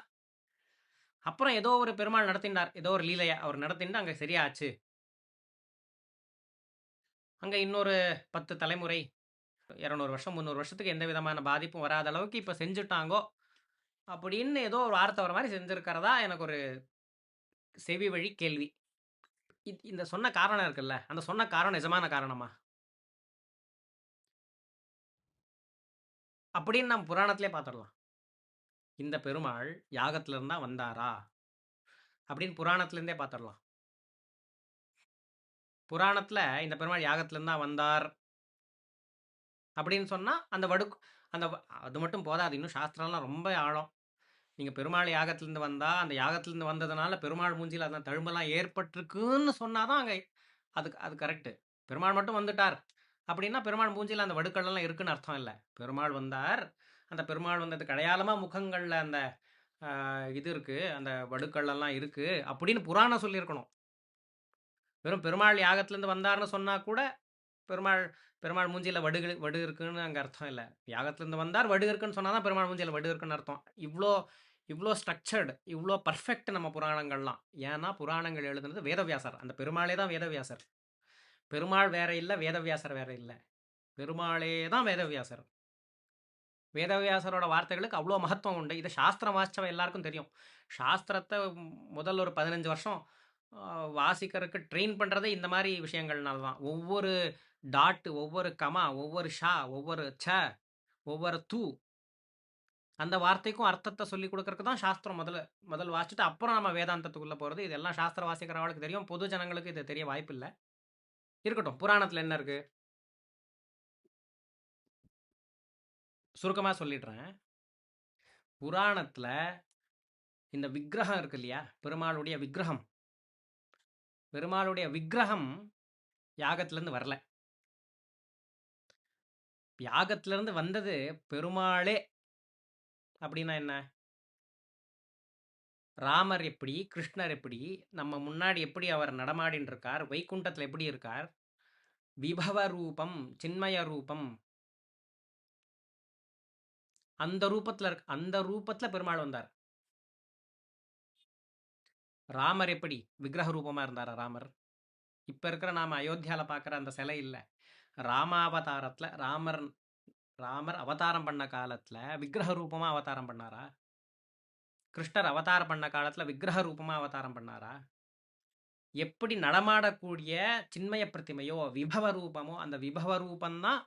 Speaker 1: அப்புறம் ஏதோ ஒரு பெருமாள் நடத்தினார். ஏதோ ஒரு லீலைய அவர் நடத்திண்டு அங்க சரியாச்சு. அங்க இன்னொரு 10 தலைமுறை 200 வருஷம், 300 வருஷத்துக்கு எந்த விதமான பாதிப்பும் வராத அளவுக்கு இப்ப செஞ்சுட்டாங்கோ. அப்படின்னு ஏதோ ஒரு வார்த்தை வர மாரி செஞ்சிருக்கிறதா எனக்கு ஒரு செவி வழி கேள்வி. இந்த சொன்ன காரணம் இருக்குல்ல, அந்த சொன்ன காரணம் நிஜமான காரணமா? அப்படின்னு நம்ம புராணத்திலே பார்த்துடலாம். இந்த பெருமாள் யாகத்துல இருந்தா வந்தாரா? அப்படின்னு புராணத்துல இருந்தே பார்த்துடலாம். புராணத்துல இந்த பெருமாள் யாகத்துல இருந்தா வந்தார் அப்படின்னு சொன்னா, அந்த வடுக் அந்த அது மட்டும் போதாது. இன்னும் சாஸ்திரம்லாம் ரொம்ப ஆழம். நீங்க பெருமாள் யாகத்திலிருந்து வந்தா, அந்த யாகத்திலிருந்து வந்ததுனால பெருமாள் மூஞ்சில அந்த தழும்பெல்லாம் ஏற்பட்டிருக்குன்னு சொன்னா தான் அங்க அது கரெக்ட்டு. பெருமாள் மட்டும் வந்துட்டார். அப்படின்னா பெருமாள் மூஞ்சில அந்த வடுக்கள் எல்லாம் இருக்குன்னு அர்த்தம் இல்ல. பெருமாள் வந்தார். அந்த பெருமாள் வந்ததுக்கு அடையாளமா முகங்கள்ல அந்த இது இருக்கு. அந்த வடுக்கள் எல்லாம் இருக்கு. அப்படின்னு புராணம் சொல்லியிருக்கணும். வெறும் பெருமாள் யாகத்திலிருந்து வந்தார்ன்னு சொன்னா கூட பெருமாள் பெருமாள் மூஞ்சியில வடு இருக்குன்னு அங்க அர்த்தம் இல்ல. யாகத்திலிருந்து வந்தார், வடு இருக்குன்னு சொன்னா தான் பெருமாள் மூஞ்சியில வடு இருக்குன்னு அர்த்தம். இவ்ளோ இவ்ளோ ஸ்ட்ரக்சர்டு, இவ்ளோ பெர்ஃபெக்ட் நம்ம புராணங்கள்லாம். ஏன்னா, புராணங்கள் எழுதுனது வேதவியாசர். அந்த பெருமாளே தான் வேதவியாசர். பெருமாள் வேற இல்ல, வேதவியாசர் வேற இல்ல. பெருமாளே தான் வேதவியாசர். வேதவியாசரோட வார்த்தைகளுக்கு அவ்வளோ மகத்துவம் உண்டு. இது சாஸ்திரம் வாசிச்சவன் எல்லாருக்கும் தெரியும். சாஸ்திரத்தை முதல் ஒரு 15 வருஷம் வாசிக்கிறதுக்கு ட்ரெயின் பண்ணுறதே இந்த மாதிரி விஷயங்கள்னால தான். ஒவ்வொரு டாட்டு, ஒவ்வொரு கமா, ஒவ்வொரு ஷா, ஒவ்வொரு ச, ஒவ்வொரு தூ, அந்த வார்த்தைக்கும் அர்த்தத்தை சொல்லி கொடுக்கறதுக்கு தான் சாஸ்திரம் முதல் வாசிச்சுட்டு அப்புறம் நம்ம வேதாந்தத்துக்குள்ளே போகிறது. இதெல்லாம் சாஸ்திரம் வாசிக்கிறவங்களுக்கு தெரியும். பொது ஜனங்களுக்கு இது தெரிய வாய்ப்பு இல்லை. இருக்கட்டும், புராணத்தில் என்ன இருக்குது சுருக்கமாக சொல்லிடுறேன். புராணத்தில் இந்த விக்கிரகம் இருக்கு இல்லையா, பெருமாளுடைய விக்கிரகம். பெருமாளுடைய விக்கிரகம் யாகத்திலேருந்து வரல. யாகத்திலேருந்து வந்தது பெருமாளே. அப்படின்னா என்ன? ராமர் எப்படி, கிருஷ்ணர் எப்படி, நம்ம முன்னாடி எப்படி அவர் நடமாடின்னு இருக்கார், வைகுண்டத்தில் எப்படி இருக்கார், விபவ ரூபம், சின்மய ரூபம், அந்த ரூபத்தில் பெருமாள் வந்தார். ராமர் எப்படி விக்கிரக ரூபமாக இருந்தாரா? ராமர் இப்போ இருக்கிற நாம் அயோத்தியாவில் பார்க்குற அந்த சிலை இல்லை. ராமாவதாரத்தில் ராமர் அவதாரம் பண்ண காலத்தில் விக்கிரக ரூபமாக அவதாரம் பண்ணாரா? கிருஷ்ணர் அவதாரம் பண்ண காலத்தில் விக்கிரக ரூபமாக அவதாரம் பண்ணாரா? எப்படி நடமாடக்கூடிய சின்மய பிரதிமையோ விபவ ரூபமோ, அந்த விபவ ரூபம்தான்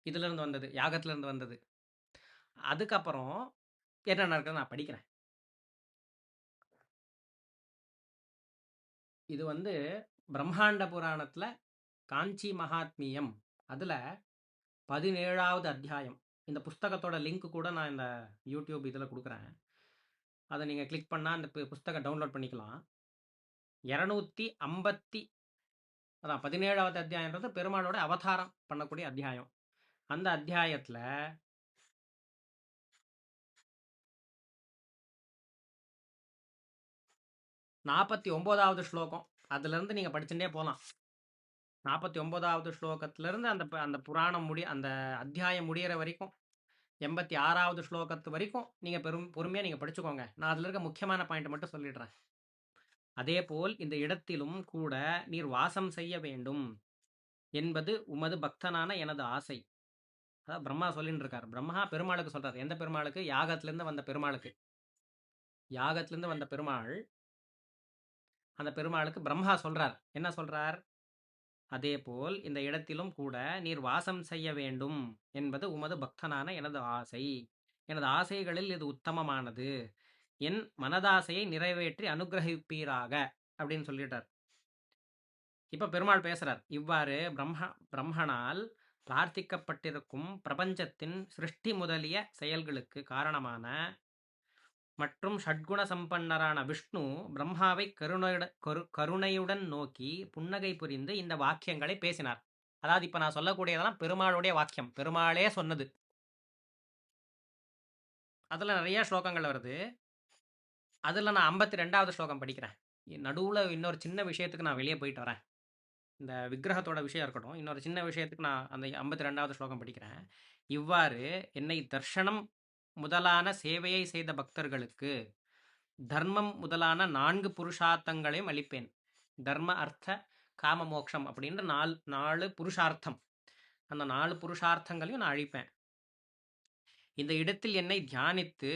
Speaker 1: இதிலிருந்து வந்தது, யாகத்திலிருந்து வந்தது. அதுக்கப்புறம் என்ன நடக்குது நான் படிக்கிறேன். இது பிரம்மாண்ட புராணத்தில் காஞ்சி மகாத்மியம் அதில் 17வது அத்தியாயம். இந்த புஸ்தகத்தோட லிங்க் கூட நான் இந்த யூடியூப் இதில் கொடுக்குறேன். அதை நீங்கள் கிளிக் பண்ணால் அந்த புஸ்தகம் டவுன்லோட் பண்ணிக்கலாம். 250 அதான் 17வது அத்தியாயன்றது பெருமாளோட அவதாரம் பண்ணக்கூடிய அத்தியாயம். அந்த அத்தியாயத்தில் 49வது ஸ்லோகம், அதுலேருந்து நீங்கள் படிச்சுட்டே போகலாம். 49வது ஸ்லோகத்திலேருந்து அந்த புராணம் அந்த அத்தியாயம் முடிகிற வரைக்கும் 86வது ஸ்லோகத்து வரைக்கும் நீங்கள் பொறுமையாக நீங்கள் படிச்சுக்கோங்க. நான் அதில் இருக்க முக்கியமான பாயிண்ட் மட்டும் சொல்லிடுறேன். அதே போல் இந்த இடத்திலும் கூட நீர் வாசம் செய்ய வேண்டும் என்பது உமது பக்தனான எனது ஆசை. அதான் பிரம்மா சொல்லிட்டு இருக்கார். பிரம்மா பெருமாளுக்கு சொல்றார். எந்த பெருமாளுக்கு? யாகத்திலிருந்து வந்த பெருமாளுக்கு. யாகத்திலிருந்து வந்த பெருமாள், அந்த பெருமாளுக்கு பிரம்மா சொல்றார். என்ன சொல்றார்? அதேபோல் இந்த இடத்திலும் கூட நீர் வாசம் செய்ய வேண்டும் என்பது உமது பக்தனான எனது ஆசை. எனது ஆசைகளில் இது உத்தமமானது. என் மனதாசையை நிறைவேற்றி அனுகிரகிப்பீராக அப்படின்னு சொல்லிட்டார். இப்ப பெருமாள் பேசுறார். இவ்வாறு பிரம்மனால் பிரார்த்திக்கப்பட்டிருக்கும் பிரபஞ்சத்தின் சிருஷ்டி முதலிய செயல்களுக்கு காரணமான மற்றும் ஷட்குண சம்பன்னரான விஷ்ணு பிரம்மாவை கருணையுடன் நோக்கி புன்னகை புரிந்து இந்த வாக்கியங்களை பேசினார். அதாவது இப்ப நான் சொல்லக்கூடியதெல்லாம் பெருமாளுடைய வாக்கியம், பெருமாளே சொன்னது. அதுல நிறைய ஸ்லோகங்கள் வருது. அதுல நான் 52வது ஸ்லோகம் படிக்கிறேன். நடுவுல இன்னொரு சின்ன விஷயத்துக்கு நான் வெளியே போயிட்டு வரேன். இந்த விக்கிரகத்தோட விஷயம் இருக்கட்டும், இன்னொரு சின்ன விஷயத்துக்கு நான் அந்த 52வது ஸ்லோகம் படிக்கிறேன். இவ்வாறு என்னை தர்ஷனம் முதலான சேவையை செய்த பக்தர்களுக்கு தர்மம் முதலான 4 புருஷார்த்தங்களையும் அளிப்பேன். தர்ம அர்த்த காம மோக்ஷம் அப்படின்ற 4 புருஷார்த்தம். அந்த 4 புருஷார்த்தங்களையும் நான் அழிப்பேன். இந்த இடத்தில் என்னை தியானித்து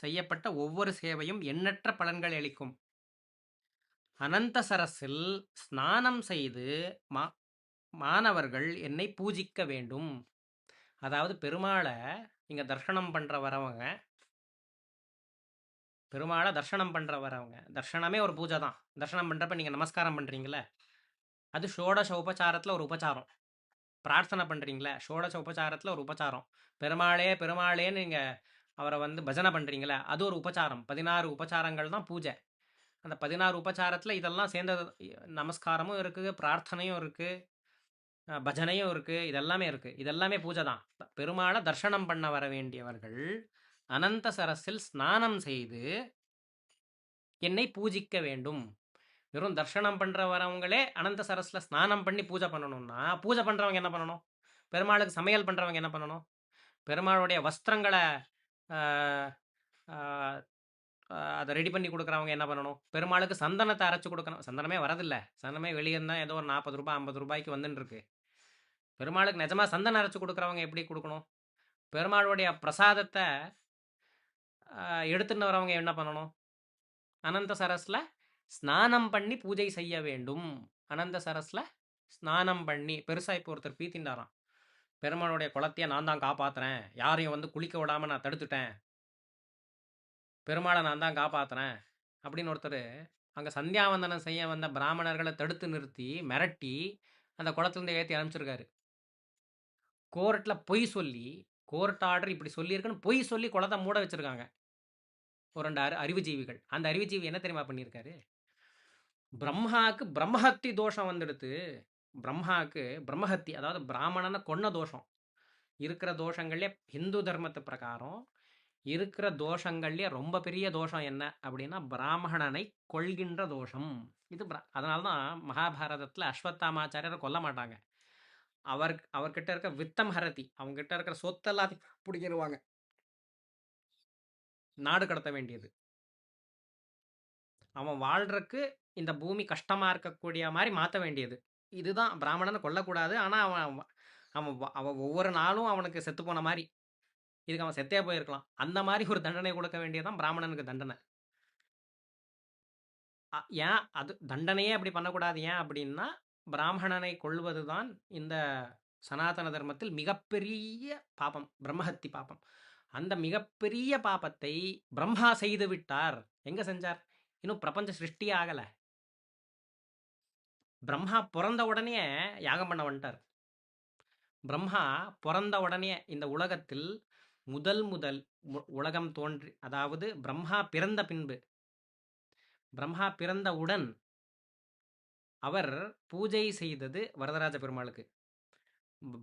Speaker 1: செய்யப்பட்ட ஒவ்வொரு சேவையும் எண்ணற்ற பலன்களை அளிக்கும். அனந்த சரஸில் ஸ்நானம் செய்து மாணவர்கள் என்னை பூஜிக்க வேண்டும். அதாவது பெருமாளை இங்க தர்ஷனம் பண்ற வரவங்க, பெருமாளை தர்ஷனம் பண்ற வரவங்க, தர்ஷனமே ஒரு பூஜை தான். தர்ஷனம் பண்றப்ப நீங்க நமஸ்காரம் பண்றீங்களே, அது ஷோடச உபச்சாரத்துல ஒரு உபச்சாரம். பிரார்த்தனை பண்றீங்களே, ஷோடச உபச்சாரத்துல ஒரு உபச்சாரம். பெருமாளே பெருமாளேன்னு நீங்க அவரை பஜனை பண்றீங்களே, அது ஒரு உபச்சாரம். 16 உபச்சாரங்கள் தான் பூஜை. அந்த 16 உபச்சாரத்துல இதெல்லாம் சேர்ந்தது. நமஸ்காரமும் இருக்கு, பிரார்த்தனையும் இருக்கு, பஜனையும் இருக்கு, இதெல்லாமே இருக்கு. இதெல்லாமே பூஜை தான். பெருமாளை தர்ஷனம் பண்ண வர வேண்டியவர்கள் அனந்த சரஸில் ஸ்நானம் செய்து என்னை பூஜிக்க வேண்டும். வெறும் தர்ஷனம் பண்ற வரவங்களே அனந்த சரஸ்ல ஸ்நானம் பண்ணி பூஜை பண்ணணும்னா, பூஜை பண்றவங்க என்ன பண்ணணும்? பெருமாளுக்கு சமையல் பண்றவங்க என்ன பண்ணணும்? பெருமாளுடைய வஸ்திரங்கள ஆ ஆ அத ரெடி பண்ணி குடுக்குறவங்க என்ன பண்ணணும்? பெருமாளுக்கு சந்தனத்த அரைச்சு குடுக்கணும். சந்தனமே வரதில்ல. சந்தனமே வெளிய இருந்தா ஏதோ ஒரு ரூ. 40 ரூ. 50க்கு வந்துன்னு இருக்கு. பெருமாளுக்கு நிஜமா சந்தனம் அரைச்சு குடுக்குறவங்க எப்படி குடுக்கணும்? பெருமாளுடைய பிரசாதத்த அ எடுத்துன்னு வரவங்க என்ன பண்ணணும்? அனந்த சரஸ்ல ஸ்நானம் பண்ணி பூஜை செய்ய வேண்டும். அனந்த சரஸ்ல ஸ்நானம் பண்ணி பெருசா இப்போ ஒருத்தர் பீத்திண்டாராம். பெருமாளுடைய குலத்தையே நான் தான் காப்பாத்துறேன். யாரையும் வந்து குளிக்க விடாம நான் தடுத்துட்டேன். பெருமாள நான் தான் காப்பாத்துறேன். அப்படின்னு ஒருத்தரு அங்க சந்தியாவந்தனம் செய்ய வந்த பிராமணர்கள தடுத்து நிறுத்தி, மிரட்டி, அந்த குளத்துலருந்து ஏத்தி அனுப்பிச்சிருக்காரு. கோர்ட்ல பொய் சொல்லி, கோர்ட் ஆர்டர் இப்படி சொல்லியிருக்குன்னு பொய் சொல்லி குளத்த மூட வச்சிருக்காங்க. ஒரு 2 அறிவுஜீவிகள். அந்த அறிவுஜீவி என்ன தெரியுமா பண்ணியிருக்காரு? பிரம்மாவுக்கு பிரம்மஹத்தி தோஷம் வந்துடுத்து. பிரம்மாவுக்கு பிரம்மஹத்தி அதாவது பிராமணன கொன்ன தோஷம். இருக்கிற தோஷங்கள்லயே ஹிந்து தர்மத்து பிரகாரம் இருக்கிற தோஷங்கள்லயே ரொம்ப பெரிய தோஷம் என்ன அப்படின்னா, பிராமணனை கொல்கின்ற தோஷம். இது அதனால தான் மகாபாரதத்துல அஸ்வத்தாமாச்சாரியர கொல்ல மாட்டாங்க. அவர்கிட்ட இருக்க வித்தம் ஹரதி. அவங்ககிட்ட இருக்கிற சொத்தெல்லாத்தையும் புடிங்கிருவாங்க. நாடு கடத்த வேண்டியது. அவன் வாழ்றக்கு இந்த பூமி கஷ்டமா இருக்கக்கூடிய மாரி மாத்த வேண்டியது. இதுதான் பிராமணன கொல்லக்கூடாது. ஆனா அவன் அவன் அவன் ஒவ்வொரு நாளும் அவனுக்கு செத்து போன மாரி. இதுக்கு அவன் செத்தே போயிருக்கலாம். அந்த மாரி ஒரு தண்டனை கொடுக்க வேண்டியது தான் பிராமணனுக்கு தண்டனை. ஏன் அது தண்டனையே அப்படி பண்ணக்கூடாது. ஏன் அப்படின்னா, பிராமணனை கொல்வது தான் இந்த சனாதன தர்மத்தில் மிகப்பெரிய பாபம். பிரம்மஹத்தி பாபம். அந்த மிகப்பெரிய பாபத்தை பிரம்மா செய்து விட்டார். எங்க செஞ்சார்? இன்னும் பிரபஞ்ச சிருஷ்டியே ஆகல. பிரம்மா பொறந்த உடனேயே யாகம் பண்ண வந்துட்டார். பிரம்மா பொறந்த உடனே இந்த உலகத்தில் முதல் முதல் உலகம் தோன்றி அதாவது பிரம்மா பிறந்த பின்பு பிரம்மா பிறந்தவுடன் அவர் பூஜை செய்தது வரதராஜ பெருமாளுக்கு.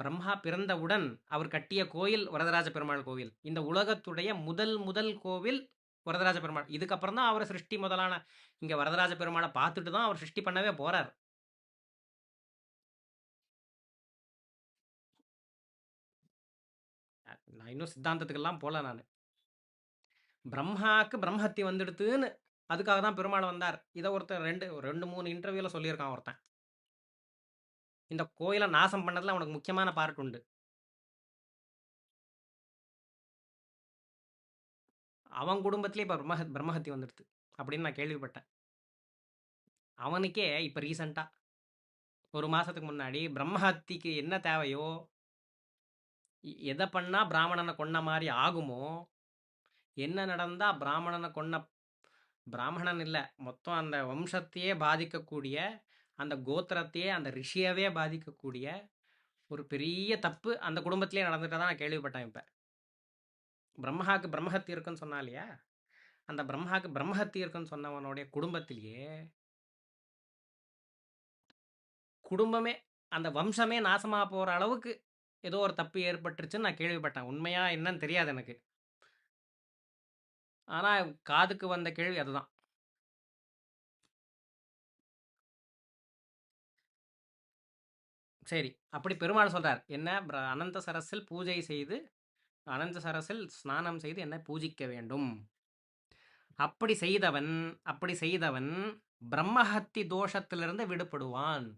Speaker 1: பிரம்மா பிறந்தவுடன் அவர் கட்டிய கோயில் வரதராஜ பெருமாள் கோவில். இந்த உலகத்துடைய முதல் முதல் கோவில் வரதராஜ பெருமாள். இதுக்கப்புறம் தான் அவர் சிருஷ்டி முதலான இங்க வரதராஜ பெருமாளை பார்த்துட்டு தான் அவர் சிருஷ்டி பண்ணவே போறார். நான் இன்னும் சித்தாந்தத்துக்கெல்லாம் போல நானு. பிரம்மாக்கு பிரம்மஹத்தி வந்துடுத்துன்னு அதுக்காக தான் பெருமாள் வந்தார். இதை ஒருத்தன் ரெண்டு 3 இன்டர்வியூல சொல்லியிருக்கான் ஒருத்தன். இந்த கோயிலை நாசம் பண்ணதுல அவனுக்கு முக்கியமான பார்ட் உண்டு. அவன் குடும்பத்திலே இப்ப பிரம்மஹத்தி வந்துடுது அப்படின்னு நான் கேள்விப்பட்டேன். அவனுக்கே இப்ப ரீசெண்டா ஒரு மாசத்துக்கு முன்னாடி பிரம்மஹத்திக்கு என்ன தேவையோ, எதை பண்ணா பிராமணனை கொன்ன மாதிரி ஆகுமோ, என்ன நடந்தா பிராமணனை கொன்ன பிராமணன் இல்ல, மொத்தம் அந்த வம்சத்தையே பாதிக்கக்கூடிய, அந்த கோத்திரத்தையே அந்த ரிஷியவே பாதிக்கக்கூடிய ஒரு பெரிய தப்பு அந்த குடும்பத்திலேயே நடந்துட்டதா நான் கேள்விப்பட்டேன் இப்ப. பிரம்மாவுக்கு பிரம்மஹத்தி இருக்குன்னு சொன்னா இல்லையா? அந்த பிரம்மாவுக்கு பிரம்மஹத்தி இருக்குன்னு சொன்னவனுடைய குடும்பத்திலேயே குடும்பமே அந்த வம்சமே நாசமா போற அளவுக்கு ஏதோ ஒரு தப்பு ஏற்பட்டுருச்சுன்னு நான் கேள்விப்பட்டேன். உண்மையா என்னன்னு தெரியாது எனக்கு. ஆனா காதுக்கு வந்த கேள்வி அதுதான். சரி. அப்படி பெருமாள் சொல்றார். என்ன அனந்த சரஸில் பூஜை செய்து அனந்த சரஸில் ஸ்நானம் செய்து என்னை பூஜிக்க வேண்டும். அப்படி செய்தவன் பிரம்மஹத்தி தோஷத்திலிருந்து விடுபடுவான்.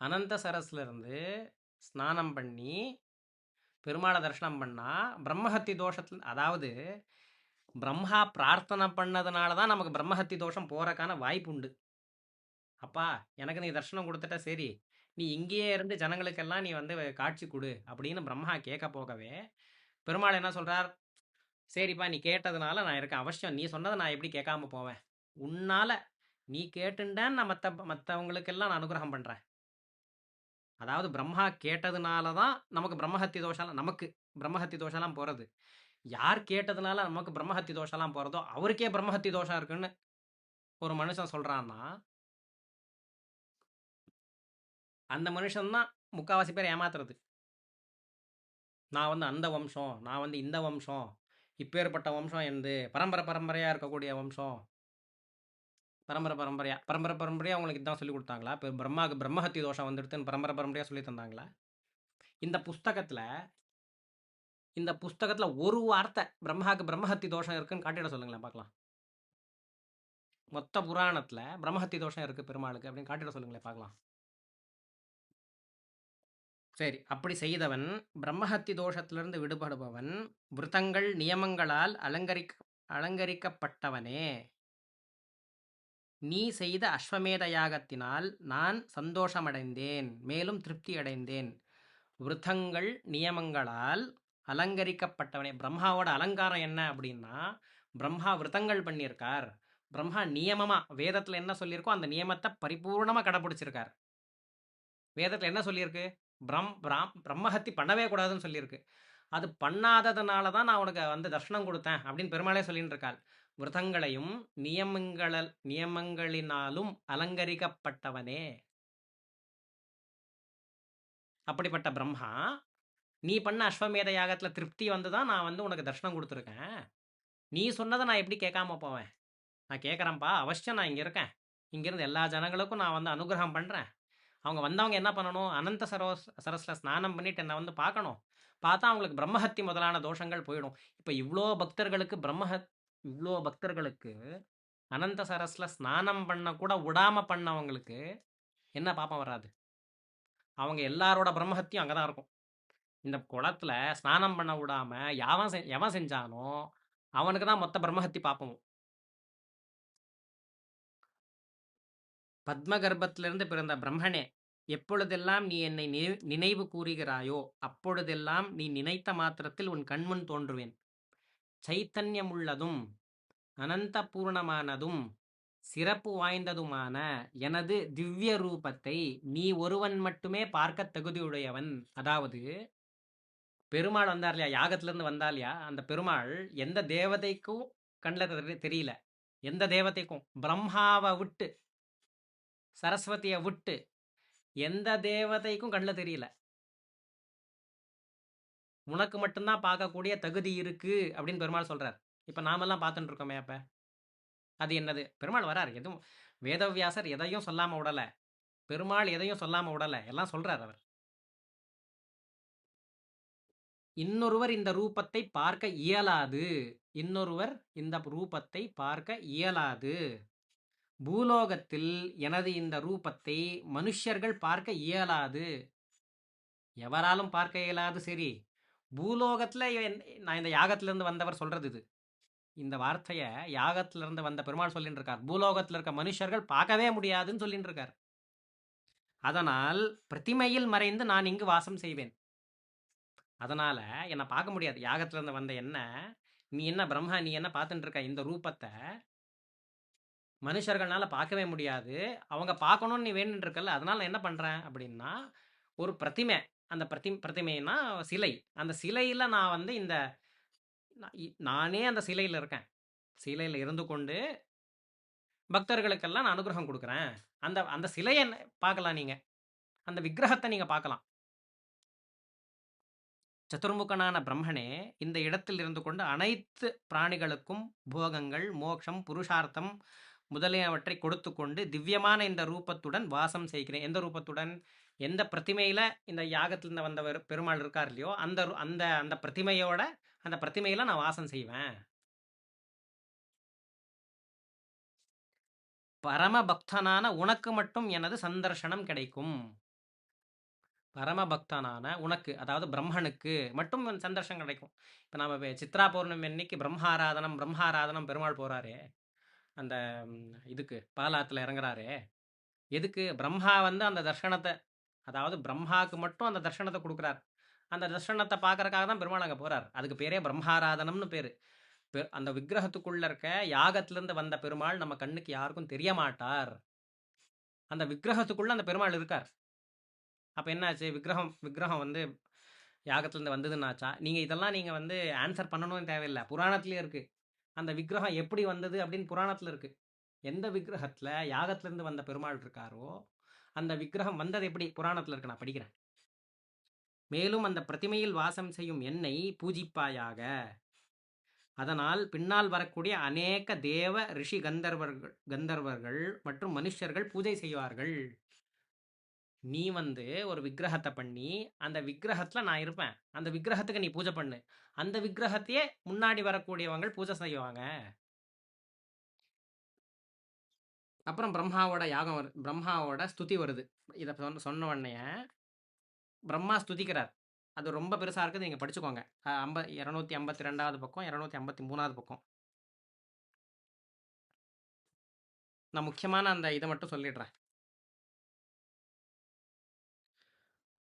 Speaker 1: அனந்த சரஸ்ல இருந்து ஸ்நானம் பண்ணி பெருமாளை தரிசனம் பண்ணா பிரம்மஹத்தி தோஷத்துல அதாவது பிரம்மா பிரார்த்தனை பண்ணதுனால தான் நமக்கு பிரம்மஹத்தி தோஷம் போறக்கான வாய்ப்பு உண்டு. அப்பா எனக்கு நீ தர்ஷனம் கொடுத்துட்ட சரி, நீ இங்கேயே இருந்து ஜனங்களுக்கெல்லாம் நீ வந்து காட்சி கொடு அப்படின்னு பிரம்மா கேட்க போகவே பெருமாள் என்ன சொல்றார்? சரிப்பா நீ கேட்டதுனால நான் இருக்கேன். அவசியம் நீ சொன்னதை நான் எப்படி கேட்காம போவேன்? உன்னால நீ கேட்டுண்டேன்னு நான் மற்றவங்களுக்கெல்லாம் நான் அனுகிரகம் பண்றேன். அதாவது பிரம்மா கேட்டதுனால தான் நமக்கு பிரம்மஹத்தி தோஷம்லாம் போறது. யார் கேட்டதுனால நமக்கு பிரம்மஹத்தி தோஷம்லாம் போறதோ அவருக்கே பிரம்மஹத்தி தோஷம் இருக்குன்னு ஒரு மனுஷன் சொல்றான்னா, அந்த மனுஷன் தான் முக்காவாசி பேர் ஏமாத்துறது. நான் வந்து அந்த வம்சம், நான் வந்து இந்த வம்சம், இப்பேற்பட்ட வம்சம் என்னது, பரம்பரை பரம்பரையா இருக்கக்கூடிய வம்சம். பரம்பரை பரம்பரையா பரம்பரை பரம்பரையா உங்களுக்கு இதான் சொல்லி கொடுத்தாங்களா? இப்போ பிரம்மாவுக்கு பிரம்மஹத்தி தோஷம் வந்துடுதுன்னு பரம்பரை பரம்பரையா சொல்லி தந்தாங்களா? இந்த புஸ்தகத்துல இந்த புஸ்தகத்துல ஒரு வார்த்தை பிரம்மாவுக்கு பிரம்மஹத்தி தோஷம் இருக்குன்னு காட்டிட சொல்லுங்களேன் பார்க்கலாம். மொத்த புராணத்துல பிரம்மஹத்தி தோஷம் இருக்கு பெருமாளுக்கு அப்படின்னு காட்டிட சொல்லுங்களேன் பார்க்கலாம். சரி, அப்படி செய்தவன் பிரம்மஹத்தி தோஷத்திலிருந்து விடுபடுபவன் விருத்தங்கள் நியமங்களால் அலங்கரிக்கப்பட்டவனே. நீ செய்த அஸ்வமேத யாகத்தினால் நான் சந்தோஷமடைந்தேன், மேலும் திருப்தி அடைந்தேன். விருத்தங்கள் நியமங்களால் அலங்கரிக்கப்பட்டவனே. பிரம்மாவோட அலங்காரம் என்ன அப்படின்னா, பிரம்மா விருத்தங்கள் பண்ணியிருக்கார். பிரம்மா நியமமா வேதத்துல என்ன சொல்லியிருக்கோ அந்த நியமத்தை பரிபூர்ணமா கடைபிடிச்சிருக்கார். வேதத்துல என்ன சொல்லியிருக்கு? பிரம்மஹத்தி பண்ணவே கூடாதுன்னு சொல்லியிருக்கு. அது பண்ணாததுனால தான் நான் உனக்கு வந்து தர்ஷனம் கொடுத்தேன் அப்படின்னு பெருமாளே சொல்லிட்டு இருக்காள். விரதங்களையும் நியமங்களினாலும் அலங்கரிக்கப்பட்டவனே. அப்படிப்பட்ட பிரம்மா நீ பண்ண அஸ்வமேத யாகத்துல திருப்தி வந்து தான் நான் வந்து உனக்கு தர்ஷனம் கொடுத்துருக்கேன். நீ சொன்னதை நான் எப்படி கேட்காம போவேன்? நான் கேட்குறேன்ப்பா, அவசியம் நான் இங்கே இருக்கேன். இங்கேருந்து எல்லா ஜனங்களுக்கும் நான் வந்து அனுகிரகம் பண்ணுறேன். அவங்க வந்தவங்க என்ன பண்ணணும்? அனந்த சரஸ்ல ஸ்நானம் பண்ணிட்டு என்னை வந்து பார்க்கணும். பார்த்தா அவங்களுக்கு பிரம்மஹத்தி முதலான தோஷங்கள் போயிடும். இப்போ இவ்வளோ பக்தர்களுக்கு அனந்த சரஸ்ல ஸ்நானம் பண்ண கூட விடாம பண்ணவங்களுக்கு என்ன பாப்பம் வராது? அவங்க எல்லாரோட பிரம்மஹத்தியும் அங்கே தான் இருக்கும். இந்த குளத்துல ஸ்நானம் பண்ண விடாம எவன் செஞ்சானோ அவனுக்கு தான் மொத்த பிரம்மஹத்தி பாப்பமும். பத்மகர்ப்பத்திலிருந்து பிறந்த பிரம்மனே, எப்பொழுதெல்லாம் நீ என்னை நினைவு கூறுகிறாயோ அப்பொழுதெல்லாம் நீ நினைத்த மாத்திரத்தில் உன் கண்முன் தோன்றுவேன். சைத்தன்யமுள்ளதும் அனந்த பூர்ணமானதும் சிறப்பு வாய்ந்ததுமான எனது திவ்ய ரூபத்தை நீ ஒருவன் மட்டுமே பார்க்க தகுதியுடையவன். அதாவது பெருமாள் வந்தார் இல்லையா, யாகத்திலிருந்து வந்தா இல்லையா, அந்த பெருமாள் எந்த தேவதைக்கும் கண்ணில் தெரியல. எந்த தேவதைக்கும், பிரம்மாவை விட்டு சரஸ்வதியை விட்டு எந்த தேவதைக்கும் கண்ணில் தெரியல. உனக்கு மட்டும்தான் பார்க்கக்கூடிய தகுதி இருக்கு அப்படின்னு பெருமாள் சொல்றார். இப்ப நாமெல்லாம் பார்த்துட்டு இருக்கோமே. அப்ப அது என்னது? பெருமாள் வரார். எதுவும் வேதவியாசர் எதையும் சொல்லாம விடல. பெருமாள் எதையும் சொல்லாம விடல. எல்லாம் சொல்றார் அவர். இன்னொருவர் இந்த ரூபத்தை பார்க்க இயலாது. இன்னொருவர் இந்த ரூபத்தை பார்க்க இயலாது. பூலோகத்தில் எனது இந்த ரூபத்தை மனுஷர்கள் பார்க்க இயலாது. எவராலும் பார்க்க இயலாது. சரி, பூலோகத்துல நான் இந்த யாகத்திலிருந்து வந்தவர் சொல்றது இது. இந்த வார்த்தைய யாகத்திலிருந்து வந்த பெருமாள் சொல்லிட்டு இருக்கார். பூலோகத்தில் இருக்க மனுஷர்கள் பார்க்கவே முடியாதுன்னு சொல்லிட்டு இருக்கார். அதனால் பிரதிமையில் மறைந்து நான் இங்கு வாசம் செய்வேன். அதனால என்னை பார்க்க முடியாது. யாகத்திலிருந்து வந்த என்ன, நீ என்ன பிரம்மா, நீ என்ன பார்த்துட்டு இருக்க இந்த ரூபத்தை மனுஷர்கள்னால பார்க்கவே முடியாது. அவங்க பார்க்கணும்னு நீ வேணுன்னு இருக்கல. அதனால நான் என்ன பண்றேன் அப்படின்னா, ஒரு பிரதிமை, அந்த பிரதிமைனா சிலை, அந்த சிலையில நான் வந்து இந்த நானே அந்த சிலையில இருக்கேன். சிலையில இருந்து கொண்டு பக்தர்களுக்கெல்லாம் நான் அனுகிரகம் கொடுக்குறேன். அந்த அந்த சிலையை பார்க்கலாம், நீங்க அந்த விக்கிரகத்தை நீங்க பார்க்கலாம். சதுர்முகனான பிரம்மனே இந்த இடத்தில் இருந்து கொண்டு அனைத்து பிராணிகளுக்கும் போகங்கள், மோட்சம், புருஷார்த்தம் முதலியவற்றை கொடுத்து கொண்டு திவ்யமான இந்த ரூபத்துடன் வாசம் செய்கிறேன். எந்த ரூபத்துடன்? எந்த பிரதிமையில இந்த யாகத்திலிருந்து வந்தவர் பெருமாள் இருக்கார் இல்லையோ அந்த அந்த அந்த பிரதிமையோட அந்த பிரதிமையில நான் வாசம் செய்வேன். பரம பக்தனான உனக்கு மட்டும் எனது சந்தர்ஷனம் கிடைக்கும். பரம பக்தனான உனக்கு, அதாவது பிரம்மனுக்கு மட்டும் சந்தர்ஷனம் கிடைக்கும். இப்போ நம்ம சித்ரா பௌர்ணமி அன்னைக்கு பிரம்மாராதனம் பெருமாள் போறாரு. அந்த இதுக்கு பாலாத்துல இறங்குறாரு. எதுக்கு? பிரம்மா வந்து அந்த தர்ஷனத்தை, அதாவது பிரம்மாவுக்கு மட்டும் அந்த தர்ஷனத்தை கொடுக்குறார். அந்த தர்ஷனத்தை பார்க்கறக்காக தான் பெருமாள் அங்கே போறார். அதுக்கு பேரே பிரம்மாராதனம்னு பேரு. அந்த விக்கிரகத்துக்குள்ள இருக்க யாகத்திலிருந்து வந்த பெருமாள் நம்ம கண்ணுக்கு யாருக்கும் தெரிய மாட்டார். அந்த விக்கிரகத்துக்குள்ள அந்த பெருமாள் இருக்கார். அப்ப என்னாச்சு? விக்கிரகம் வந்து யாகத்திலிருந்து வந்ததுன்னாச்சா? நீங்க இதெல்லாம் நீங்க வந்து ஆன்சர் பண்ணணும்னு தேவையில்லை. புராணத்திலேயே இருக்கு. அந்த விக்கிரகம் எப்படி வந்தது அப்படின்னு புராணத்துல இருக்கு. எந்த விக்கிரகத்துல யாகத்திலிருந்து வந்த பெருமாள் இருக்காரோ அந்த விக்கிரகம் வந்தது எப்படி புராணத்துல இருக்கு. நான் படிக்கிறேன். மேலும் அந்த பிரதிமையில் வாசம் செய்யும் என்னை பூஜிப்பாயாக. அதனால் பின்னால் வரக்கூடிய அநேக தேவ ரிஷி கந்தர்வர்கள் மற்றும் மனுஷர்கள் பூஜை செய்வார்கள். நீ வந்து ஒரு விக்கிரகத்தை பண்ணி அந்த விக்கிரகத்துல நான் இருப்பேன், அந்த விக்கிரகத்துக்கு நீ பூஜை பண்ணு, அந்த விக்கிரகத்தையே முன்னாடி வரக்கூடியவங்க பூஜை செய்வாங்க. அப்புறம் பிரம்மாவோட யாகம் பிரம்மாவோட ஸ்துதி வருது. இதை சொன்ன உடனே பிரம்மா ஸ்துதிக்கிறார். அது ரொம்ப பெருசா இருக்குது, நீங்க படிச்சுக்கோங்க. 252வது பக்கம், 253வது பக்கம். நான் முக்கியமான அந்த இதை மட்டும் சொல்லிடுறேன்.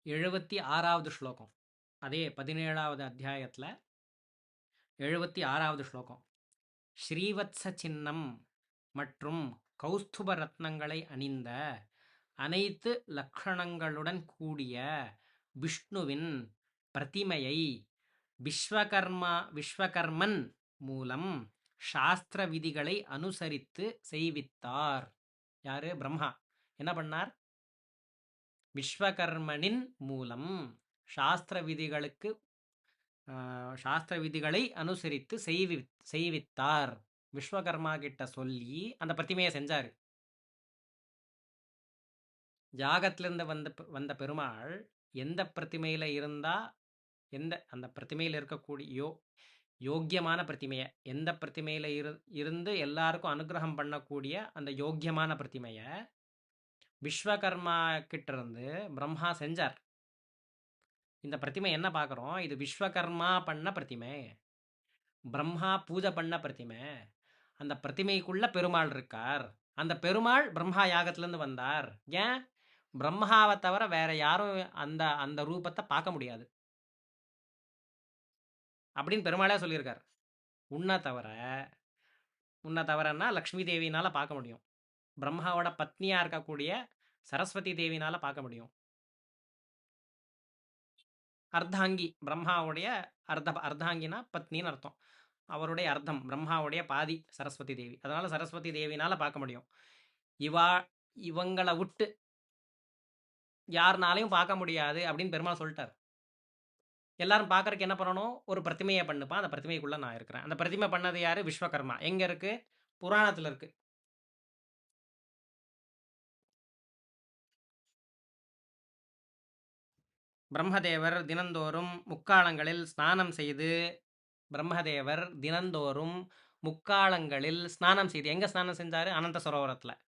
Speaker 1: 76வது ஸ்லோகம், அதே 17வது அத்தியாயத்தில் 76வது ஸ்லோகம். ஸ்ரீவத்ச சின்னம் மற்றும் கௌஸ்துப ரத்னங்களை அணிந்த அனைத்து லக்ஷணங்களுடன் கூடிய விஷ்ணுவின் பிரதிமையை விஸ்வகர்மன் மூலம் சாஸ்திர விதிகளை அனுசரித்து செய்வித்தார். யாரு? பிரம்மா. என்ன பண்ணார்? விஸ்வகர்மனின் மூலம் சாஸ்திர விதிகளை அனுசரித்து செய்வித்தார். விஸ்வகர்மா கிட்ட சொல்லி அந்த பிரதிமையை செஞ்சாரு. யாகத்திலிருந்து வந்த பெருமாள் எந்த பிரதிமையில இருந்தா, அந்த பிரதிமையில் இருக்கக்கூடிய யோக்கியமான பிரதிமையை, எந்த பிரதிமையில இருந்து எல்லாருக்கும் அனுகிரகம் பண்ணக்கூடிய அந்த யோக்கியமான பிரதிமையை விஸ்வகர்மா கிட்ட இருந்து பிரம்மா செஞ்சார். இந்த பிரதிமை என்ன பார்க்குறோம்? இது விஸ்வகர்மா பண்ண பிரதிமை, பிரம்மா பூஜை பண்ண பிரதிமை. அந்த பிரதிமைக்குள்ள பெருமாள் இருக்கார். அந்த பெருமாள் பிரம்மா யாகத்திலேருந்து வந்தார். ஏன்? பிரம்மாவை தவிர வேற யாரும் அந்த அந்த ரூபத்தை பார்க்க முடியாது அப்படின்னு பெருமாளே சொல்லியிருக்கார். உன்னை தவிரன்னா லக்ஷ்மி தேவியினால பார்க்க முடியும், பிரம்மாவோட பத்னியா இருக்கக்கூடிய சரஸ்வதி தேவினால பார்க்க முடியும். அர்த்தாங்கி, பிரம்மாவுடைய அர்த்தாங்கினா பத்னின்னு அர்த்தம். அவருடைய அர்த்தம் பிரம்மாவுடைய பாதி சரஸ்வதி தேவி. அதனால சரஸ்வதி தேவினால பார்க்க முடியும். இவங்களை விட்டு யாருனாலையும் பார்க்க முடியாது அப்படின்னு பெருமாள் சொல்லிட்டார். எல்லாரும் பார்க்கறதுக்கு என்ன பண்ணணும்? ஒரு பிரதிமையை பண்ணுப்பா, அந்த பிரதிமைக்குள்ள நான் இருக்கிறேன். அந்த பிரதிமை பண்ணது யாரு? விஸ்வகர்மா. எங்க இருக்கு? புராணத்துல இருக்கு. பிரம்மதேவர் தினந்தோறும் முக்காலங்களில் ஸ்நானம் செய்து எங்க ஸ்நானம் செஞ்சாரு? அனந்த சரோவரத்தில்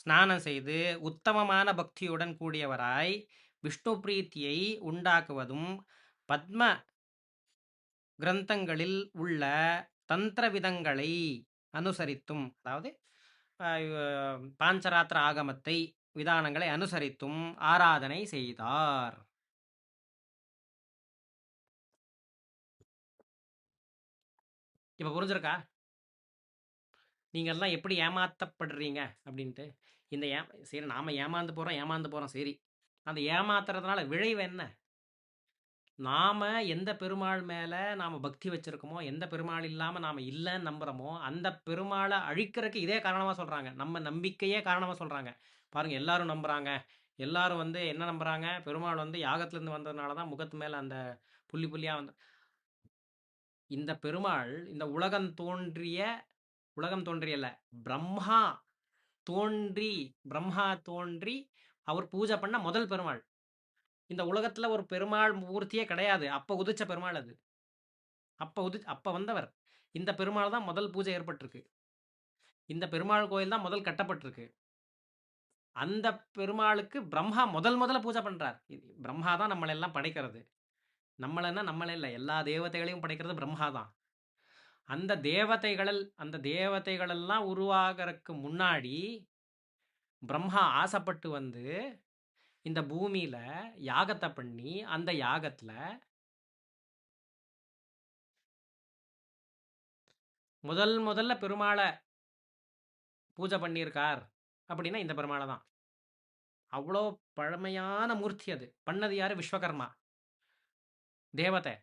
Speaker 1: ஸ்நானம் செய்து உத்தமமான பக்தியுடன் கூடியவராய் விஷ்ணு பிரீத்தியை உண்டாக்குவதும் பத்ம கிரந்தங்களில் உள்ள தந்திர விதங்களை அனுசரித்தும், அதாவது பாஞ்சராத்திர ஆகமத்தை விதானங்களை அனுசரித்தும் ஆராதனை செய்தார். இப்போ புரிஞ்சிருக்கா நீங்கள்லாம் எப்படி ஏமாற்றப்படுறீங்க அப்படின்ட்டு? இந்த சரி, நாம் ஏமாந்து போகிறோம் சரி, அந்த ஏமாத்துறதுனால விளைவு என்ன? நாம் எந்த பெருமாள் மேலே நாம் பக்தி வச்சுருக்கோமோ, எந்த பெருமாள் இல்லாமல் நாம் இல்லைன்னு நம்புகிறோமோ, அந்த பெருமாளை அழிக்கிறதுக்கு இதே காரணமாக சொல்கிறாங்க. நம்ம நம்பிக்கையே காரணமாக சொல்கிறாங்க. பாருங்கள், எல்லாரும் நம்புகிறாங்க. எல்லாரும் வந்து என்ன நம்புகிறாங்க? பெருமாள் வந்து யாகத்திலேருந்து வந்ததுனால தான் முகத்து மேலே அந்த புள்ளி புள்ளியாக வந்து, இந்த பெருமாள் இந்த உலகம் தோன்றியல்ல, பிரம்மா தோன்றி அவர் பூஜை பண்ண முதல் பெருமாள். இந்த உலகத்துல ஒரு பெருமாள் மூர்த்தியே கிடையாது. அப்ப உதிச்ச பெருமாள் அது. அப்ப வந்தவர். இந்த பெருமாள் தான் முதல் பூஜை ஏற்பட்டிருக்கு. இந்த பெருமாள் கோயில் தான் முதல் கட்டப்பட்டிருக்கு. அந்த பெருமாளுக்கு பிரம்மா முதல்ல பூஜை பண்றார். பிரம்மா தான் நம்மளெல்லாம் படைக்கிறது. நம்மளே இல்லை, எல்லா தேவதைகளையும் படைக்கிறது பிரம்மா தான். அந்த தேவதைகளெல்லாம் உருவாகிறதுக்கு முன்னாடி பிரம்மா ஆசைப்பட்டு வந்து இந்த பூமியில யாகத்தை பண்ணி, அந்த யாகத்துல முதல்ல பெருமாளை பூஜை பண்ணியிருக்கார் அப்படின்னா இந்த பெருமாளை தான். அவ்வளோ பழமையான மூர்த்தி அது. பண்ணது யாரு? விஸ்வகர்மா தேவதை,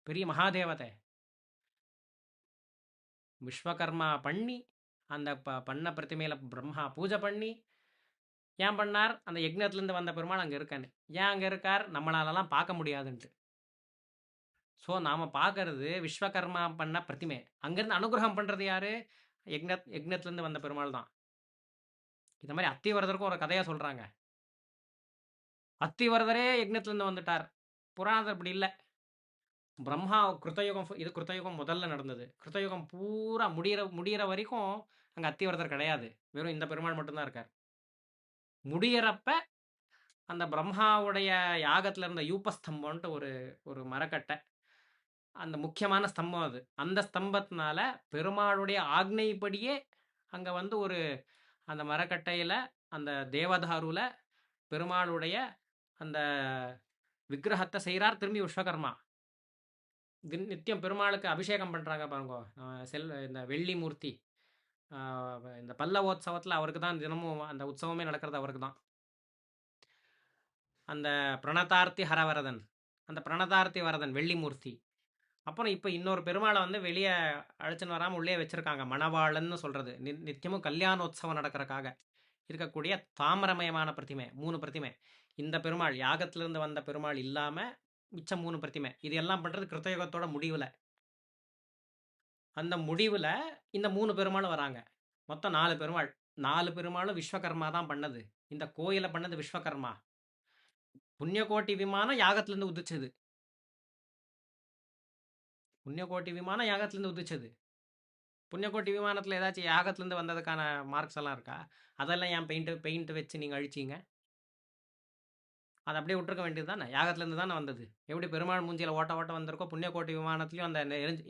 Speaker 1: பெரிய மகாதேவதை. விஸ்வகர்மா பண்ணி அந்த பண்ண பிரதிமையில பிரம்மா பூஜை பண்ணி ஏன் பண்ணார்? அந்த யக்னத்திலேருந்து வந்த பெருமாள் அங்கே இருக்கான்னு. ஏன் அங்கே இருக்கார்? நம்மளாலலாம் பார்க்க முடியாதுன்ட்டு. ஸோ நாம பார்க்கறது விஸ்வகர்மா பண்ண பிரதிமை. அங்கேருந்து அனுகிரகம் பண்றது யாரு? யக்ஞத்திலேருந்து வந்த பெருமாள் தான். இந்த மாரி அத்திவரதருக்கும் ஒரு கதையா சொல்றாங்க. அத்திவரதரே யக்ஞத்திலேருந்து வந்துட்டார். புராணத்துல அப்படி இல்ல. பிரம்மா கிருத்தயுகம் இது கிருத்தயுகம் முதல்ல நடந்தது. கிருத்தயுகம் பூரா முடியிற வரைக்கும் அங்க அத்திவரதர் கிடையாது. வெறும் இந்த பெருமாள் மட்டும் தான் இருக்கார். முடியறப்ப அந்த பிரம்மாவுடைய யாகத்துல இருந்த யூபஸ்தம்பம்ன்ட்டு ஒரு ஒரு மரக்கட்டை. அந்த முக்கியமான ஸ்தம்பம் அது. அந்த ஸ்தம்பத்தினால பெருமாளுடைய ஆக்னைப்படியே அங்க வந்து ஒரு அந்த மரக்கட்டையில அந்த தேவதாருல பெருமாளுடைய அந்த விக்கிரகத்தை செய்றார் திரும்பி விஸ்வகர்மா. நித்தியம் பெருமாளுக்கு அபிஷேகம் பண்றாங்க பாருங்க. இந்த வெள்ளி மூர்த்தி. இந்த பல்லவோத்சவத்துல அவருக்கு தான் தினமும் அந்த உற்சவமே நடக்கிறது அவருக்கு தான். அந்த பிரணதார்த்தி ஹரவரதன். அந்த பிரணதார்த்தி வரதன் வெள்ளி மூர்த்தி. அப்புறம் இப்ப இன்னொரு பெருமாளை வந்து வெளிய அழைச்சுன்னு வராம உள்ளே வச்சிருக்காங்க. மணவாளன்னு சொல்றது. நித்தியமும் கல்யாணோத்சவம் நடக்கறக்காக இருக்கக்கூடிய தாமிரமயமான பிரதிமை. 3 பிரதிமை. இந்த பெருமாள் யாகத்திலிருந்து வந்த பெருமாள் இல்லாம மிச்சம் 3 பிரதிமை. இது எல்லாம் பண்றது கிருத்தயுகத்தோட முடிவுல. அந்த முடிவுல இந்த 3 பெருமாளும் வராங்க. மொத்தம் 4 பெருமாள். 4 பெருமாளும் விஸ்வகர்மா தான் பண்ணது. இந்த கோயில பண்ணது விஸ்வகர்மா. புண்ணியகோட்டி விமானம் யாகத்திலிருந்து உதிச்சது. புண்ணியகோட்டி விமானம் யாகத்திலிருந்து உதிச்சது. புண்ணியகோட்டி விமானத்துல ஏதாச்சும் யாகத்திலிருந்து வந்ததுக்கான மார்க்ஸ் எல்லாம் இருக்கா? அதெல்லாம் ஏன் பெயிண்ட் வச்சு நீங்க அழிச்சீங்க? அத அப்படியே விட்டுருக்க வேண்டியது தானே. யாகத்திலேருந்து தானே வந்தது. எப்படி பெருமாள் மூஞ்சியில ஓட்ட ஓட்ட வந்திருக்கோ, புண்ணியகோட்டி விமானத்திலயும் அந்த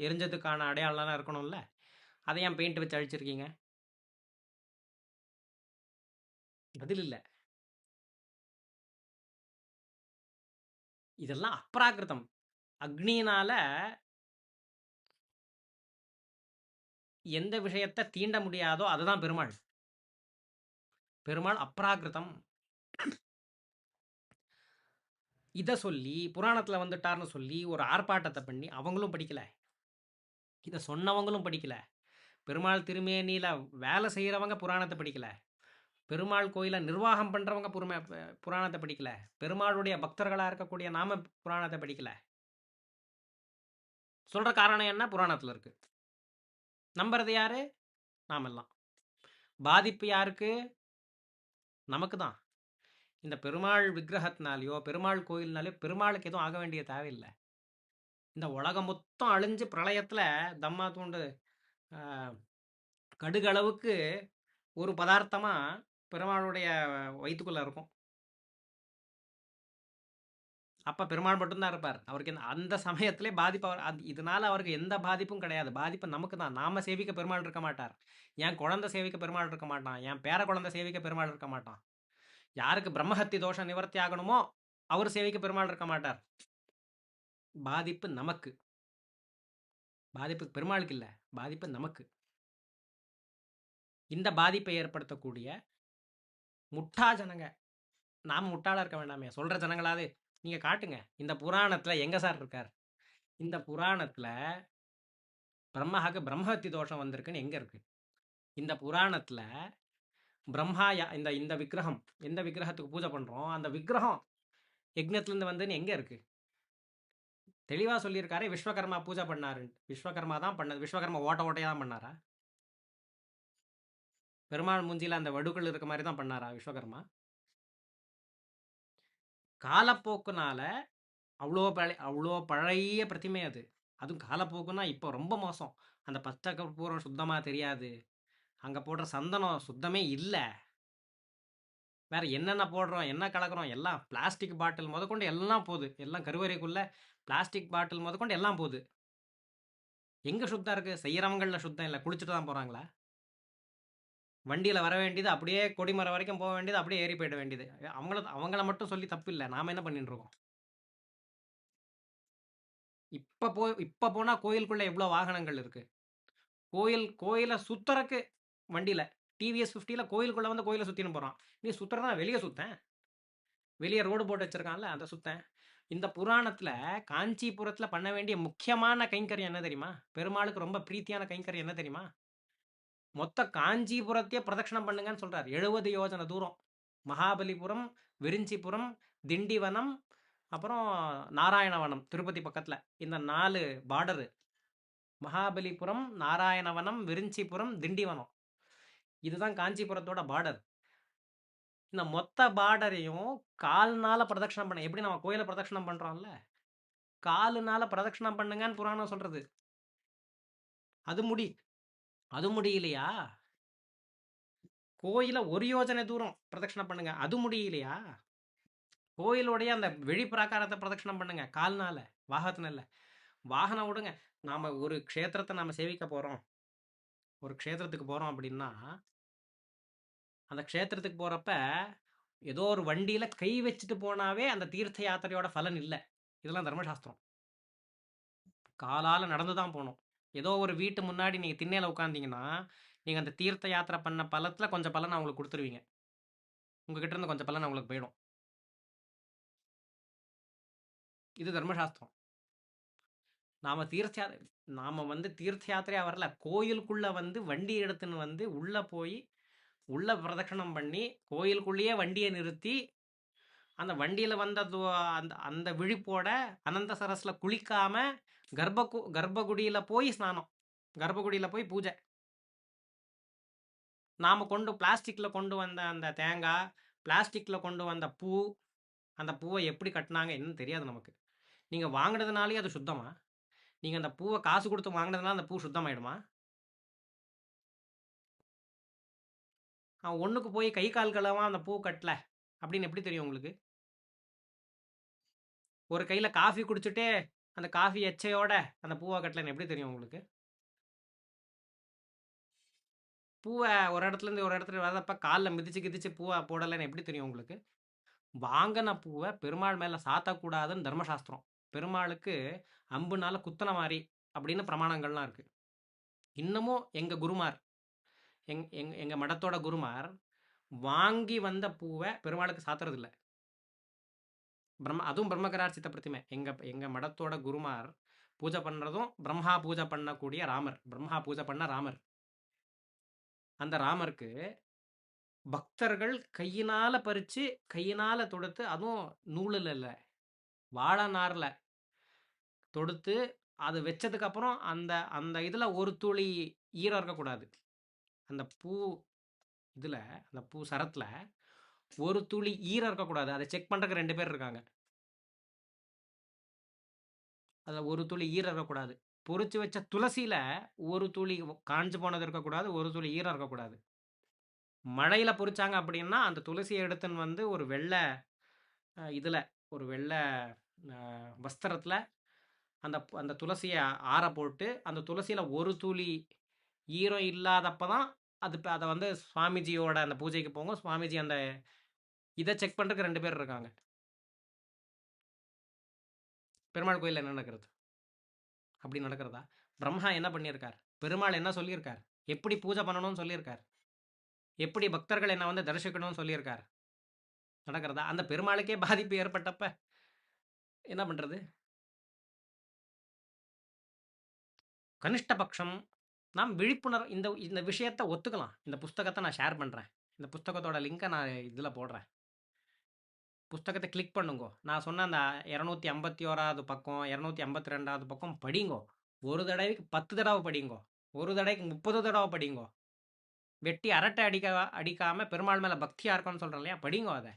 Speaker 1: எரிஞ்சதுக்கான அடையாளம்லாம் இருக்கணும்ல. அதை ஏன் பெயிண்ட் வச்சு அழிச்சிருக்கீங்க? பதில் இல்ல. இதெல்லாம் அப்ராகிருதம். அக்னியினால எந்த விஷயத்த தீண்ட முடியாதோ அதுதான் பெருமாள். பெருமாள் அப்ராகிருதம். இத சொல்லி புராணத்துல வந்துட்டார்னு சொல்லி ஒரு ஆர்ப்பாட்டத்தை பண்ணி அவங்களும் படிக்கல. இத சொன்னவங்களும் படிக்கல. பெருமாள் திருமேனியில வேலை செய்யறவங்க புராணத்தை படிக்கல. பெருமாள் கோயில நிர்வாகம் பண்றவங்க புராணத்தை படிக்கல. பெருமாளுடைய பக்தர்களா இருக்கக்கூடிய நாம புராணத்தை படிக்கல. சொல்ற காரணம் என்ன? புராணத்துல இருக்கு. நம்புறது யாரு? நாமெல்லாம். பாதிப்பு யாருக்கு? நமக்கு தான். இந்த பெருமாள் விக்கிரகத்தினாலயோ பெருமாள் கோயில்னாலயோ பெருமாளுக்கு எதுவும் ஆக வேண்டிய தேவையில்லை. இந்த உலகம் மொத்தம் அழிஞ்சு பிரளயத்துல தம்மா தூண்டு கடுகளவுக்கு ஒரு பதார்த்தமா பெருமாளுடைய வயிற்றுக்குள்ள இருக்கும். அப்ப பெருமாள் மட்டும்தான் இருப்பார். அவருக்கு அந்த சமயத்திலே பாதிப்பு இதனால அவருக்கு எந்த பாதிப்பும் கிடையாது. பாதிப்பு நமக்கு தான். நாம சேவிக்க பெருமாள் இருக்க மாட்டார். என் குழந்தை சேவிக்க பெருமாள் இருக்க மாட்டான். என் பேர குழந்தை சேவிக்க பெருமாள் இருக்க மாட்டான். யாருக்கு பிரம்மஹத்தி தோஷம் நிவர்த்தி ஆகணுமோ அவர் சேவிக்க பெருமாள் இருக்க மாட்டார். பாதிப்பு நமக்கு. பாதிப்பு பெருமாளுக்கு இல்ல. பாதிப்பு நமக்கு. இந்த பாதிப்பை ஏற்படுத்தக்கூடிய முட்டா ஜனங்க. நாம முட்டாளா இருக்க வேண்டாமே. சொல்ற ஜனங்களாவது நீங்க காட்டுங்க. இந்த புராணத்துல எங்க சார் இருக்கார்? இந்த புராணத்துல பிரம்மாவுக்கு பிரம்மஹத்தி தோஷம் வந்திருக்குன்னு எங்க இருக்கு? இந்த புராணத்துல பிரம்மா இந்த இந்த விக்கிரகம் எந்த விக்கிரகத்துக்கு பூஜை பண்றோம் அந்த விக்கிரகம் யக்ஞத்திலிருந்து வந்துன்னு எங்க இருக்கு? தெளிவா சொல்லியிருக்காரு விஸ்வகர்மா பூஜை பண்ணாரு. விஸ்வகர்மா தான் பண்ணது. விஸ்வகர்மா ஓட்ட ஓட்டையா தான் பண்ணாரா? பெருமாள் மூஞ்சில அந்த வடுக்கள் இருக்க மாதிரி தான் பண்ணாரா விஸ்வகர்மா? காலப்போக்குனால அவ்வளோ பழைய பிரதிமை அது. அதுவும் காலப்போக்குன்னா இப்போ ரொம்ப மோசம். அந்த பச்சை கற்பூரம் சுத்தமா தெரியாது. அங்க போடுற சந்தனம் சுத்தமே இல்ல. வேற என்னென்ன போடுறோம், என்ன கலக்குறோம் எல்லாம் பிளாஸ்டிக் பாட்டில் முதற்கொண்டு எல்லாம் போகுது. எல்லாம் கருவறைக்குள்ள பிளாஸ்டிக் பாட்டில் முதற்கொண்டு எல்லாம் போகுது. எங்க சுத்தம் இருக்கு? செய்யறவங்கள்ல சுத்தம் இல்ல. குளிச்சுட்டு தான் போறாங்களா? வண்டியில வர வேண்டியது அப்படியே கொடிமரம் வரைக்கும் போக வேண்டியது அப்படியே ஏறி போயிட வேண்டியது. அவங்கள மட்டும் சொல்லி தப்பு இல்ல. நாம என்ன பண்ணிட்டு இருக்கோம்? இப்ப போனா கோயிலுக்குள்ள எவ்வளோ வாகனங்கள் இருக்கு? கோயில சுத்தறக்கு வண்டியில டிவிஎஸ் 50ல கோயிலுக்குள்ள வந்து கோயில சுத்தின்னு போறான். நீ சுத்துறதா வெளிய சுத்தேன். வெளிய ரோடு போட்டு வச்சிருக்கான்ல அந்த சுத்தேன். இந்த புராணத்துல காஞ்சிபுரத்துல பண்ண வேண்டிய முக்கியமான கைங்கரியம் என்ன தெரியுமா? பெருமாளுக்கு ரொம்ப பிரீத்தியான கைங்கரியம் என்ன தெரியுமா? மொத்த காஞ்சிபுரத்தையே பிரதட்சணம் பண்ணுங்கன்னு சொல்றாரு. 70 யோஜன தூரம். மகாபலிபுரம், விரிஞ்சிபுரம், திண்டிவனம், அப்புறம் நாராயணவனம் திருப்பதி பக்கத்தில். இந்த 4 பார்டரு. மகாபலிபுரம், நாராயணவனம், விருஞ்சிபுரம், திண்டிவனம். இதுதான் காஞ்சிபுரத்தோட பார்டர். இந்த மொத்த பார்டரையும் கால்னால பிரதட்சணம் பண்ண, எப்படி நம்ம கோயிலை பிரதட்சணம் பண்றோம்ல, காலுனால பிரதட்சணம் பண்ணுங்கன்னு புராணம் சொல்றது. அது முடியலையா? கோயிலை ஒரு யோஜனை தூரம் பிரதட்சணம் பண்ணுங்க, அது முடியலையா? கோயிலுடைய அந்த வெளி பிராகாரத்தை பிரதட்சணம் பண்ணுங்க கால்னால, வாகனத்துல இல்ல. வாகனம் விடுங்க. நாம ஒரு க்ஷேத்திரத்தை நாம சேவிக்க போறோம், ஒரு க்ஷேத்திரத்துக்கு போறோம் அப்படின்னா, அந்த க்ஷேத்திரத்துக்கு போறப்ப ஏதோ ஒரு வண்டியில கை வச்சுட்டு போனாவே அந்த தீர்த்த யாத்திரையோட பலன் இல்லை. இதெல்லாம் தர்மசாஸ்திரம். காலால நடந்து தான் போகணும். ஏதோ ஒரு வீட்டு முன்னாடி நீங்க திண்ணையில உட்காந்தீங்கன்னா, நீங்க அந்த தீர்த்த யாத்திரை பண்ண பலத்துல கொஞ்சம் பலன் அவங்களுக்கு கொடுத்துருவீங்க. உங்ககிட்ட இருந்து கொஞ்சம் பலன் அவங்களுக்கு போயிடும். இது தர்மசாஸ்திரம். நாம தீர்த்த யாத்திரையா வரல, கோயிலுக்குள்ள வண்டி எடுத்துன்னு உள்ள போய் உள்ள பிரதட்சணம் பண்ணி கோயிலுக்குள்ளேயே வண்டியை நிறுத்தி அந்த வண்டியில வந்த அந்த அந்த விழிப்போட அனந்த சரஸ்ல குளிக்காம கர்ப்பகுடியில போய் ஸ்நானம், கர்ப்பகுடியில போய் பூஜை. நாம பிளாஸ்டிக்ல கொண்டு வந்த அந்த தேங்காய், பிளாஸ்டிக்ல கொண்டு வந்த பூ, அந்த பூவை எப்படி கட்டினாங்க என்னன்னு தெரியாது நமக்கு. நீங்க வாங்கினதுனாலே அது சுத்தமா? நீங்க அந்த பூவை காசு கொடுத்து வாங்கினதுனால அந்த பூ சுத்தமாயிடுமா? ஒண்ணுக்கு போய் கை கால் கழுவாம அந்த பூ கட்டல அப்படின்னு எப்படி தெரியும் உங்களுக்கு? ஒரு கையில காஃபி குடிச்சுட்டே அந்த காஃபி எச்சையோட அந்த பூவை கட்டலன்னு எப்படி தெரியும் உங்களுக்கு? பூவை ஒரு இடத்துல இருந்து ஒரு இடத்துல வரப்ப காலில் மிதிச்சு கிதிச்சு பூவை போடலைன்னு எப்படி தெரியும் உங்களுக்கு? வாங்கின பூவை பெருமாள் மேல சாத்தக்கூடாதுன்னு தர்மசாஸ்திரம். பெருமாளுக்கு அம்புனால குத்தன மாதிரி அப்படின்னு பிரமாணங்கள்லாம் இருக்கு. இன்னமும் எங்க குருமார், எங்க மடத்தோட குருமார் வாங்கி வந்த பூவை பெருமாளுக்கு சாத்துறது இல்லை. அதுவும் பிரம்மகரார்ச்சித்த பிரதிமை. எங்க மடத்தோட குருமார் பூஜை பண்றதும் பிரம்மா பூஜை பண்ணக்கூடிய ராமர், பிரம்மா பூஜை பண்ண ராமர். அந்த ராமருக்கு பக்தர்கள் கையினால பறிச்சு கையினால தொடுத்து, அதுவும் நூலில் இல்லை வாழை நார்ல தொடுத்து அது வச்சதுக்கு அப்புறம் அந்த அந்த இதுல ஒரு துளி ஈரம் இருக்கக்கூடாது. அந்த பூ இதுல அந்த பூ சரத்துல ஒரு துளி ஈரம் இருக்கக்கூடாது. அதை செக் பண்றதுக்கு 2 பேர் இருக்காங்க. அதில் ஒரு துளி ஈரம் இருக்கக்கூடாது. பொறிச்சு வச்ச துளசியில ஒரு துளி காஞ்சு போனது இருக்கக்கூடாது, ஒரு துளி ஈரம் இருக்கக்கூடாது. மழையில பொறிச்சாங்க அப்படின்னா அந்த துளசியை எடுத்துன்னு ஒரு வெள்ளை இதுல ஒரு வெள்ளை வஸ்திரத்துல அந்த அந்த துளசியை ஆற போட்டு அந்த துளசியில ஒரு துளி ஈரம் இல்லாதப்ப தான் அதை சுவாமிஜியோட அந்த பூஜைக்கு போங்க. சுவாமிஜி அந்த இதை செக் பண்றதுக்கு 2 பேர் இருக்காங்க. பெருமாள் கோயிலில் என்ன நடக்கிறது? அப்படி நடக்கிறதா? பிரம்மா என்ன பண்ணியிருக்கார்? பெருமாள் என்ன சொல்லியிருக்கார்? எப்படி பூஜை பண்ணணும்னு சொல்லியிருக்கார்? எப்படி பக்தர்கள் என்ன தரிசிக்கணும்னு சொல்லியிருக்கார்? நடக்கிறதா? அந்த பெருமாளுக்கே பாதிப்பு ஏற்பட்டப்ப என்ன பண்றது? கனிஷ்ட பட்சம் நாம் விழிப்புணர்வு இந்த இந்த விஷயத்தை ஒத்துக்கலாம். இந்த புஸ்தகத்தை நான் ஷேர் பண்ணுறேன். இந்த புஸ்தகத்தோட லிங்கை நான் இதில் போடுறேன். புஸ்தகத்தை கிளிக் பண்ணுங்கோ. நான் சொன்ன அந்த 251வது பக்கம் 252வது பக்கம் படிங்கோ. ஒரு தடவைக்கு 10 தடவை படிங்கோ. ஒரு தடவைக்கு 30 தடவை படிங்கோ. வெட்டி அரட்டை அடிக்காம பெருமாள் மேலே பக்தியாக இருக்கும்னு சொல்கிறேன் இல்லையா, படிங்கோ. அதை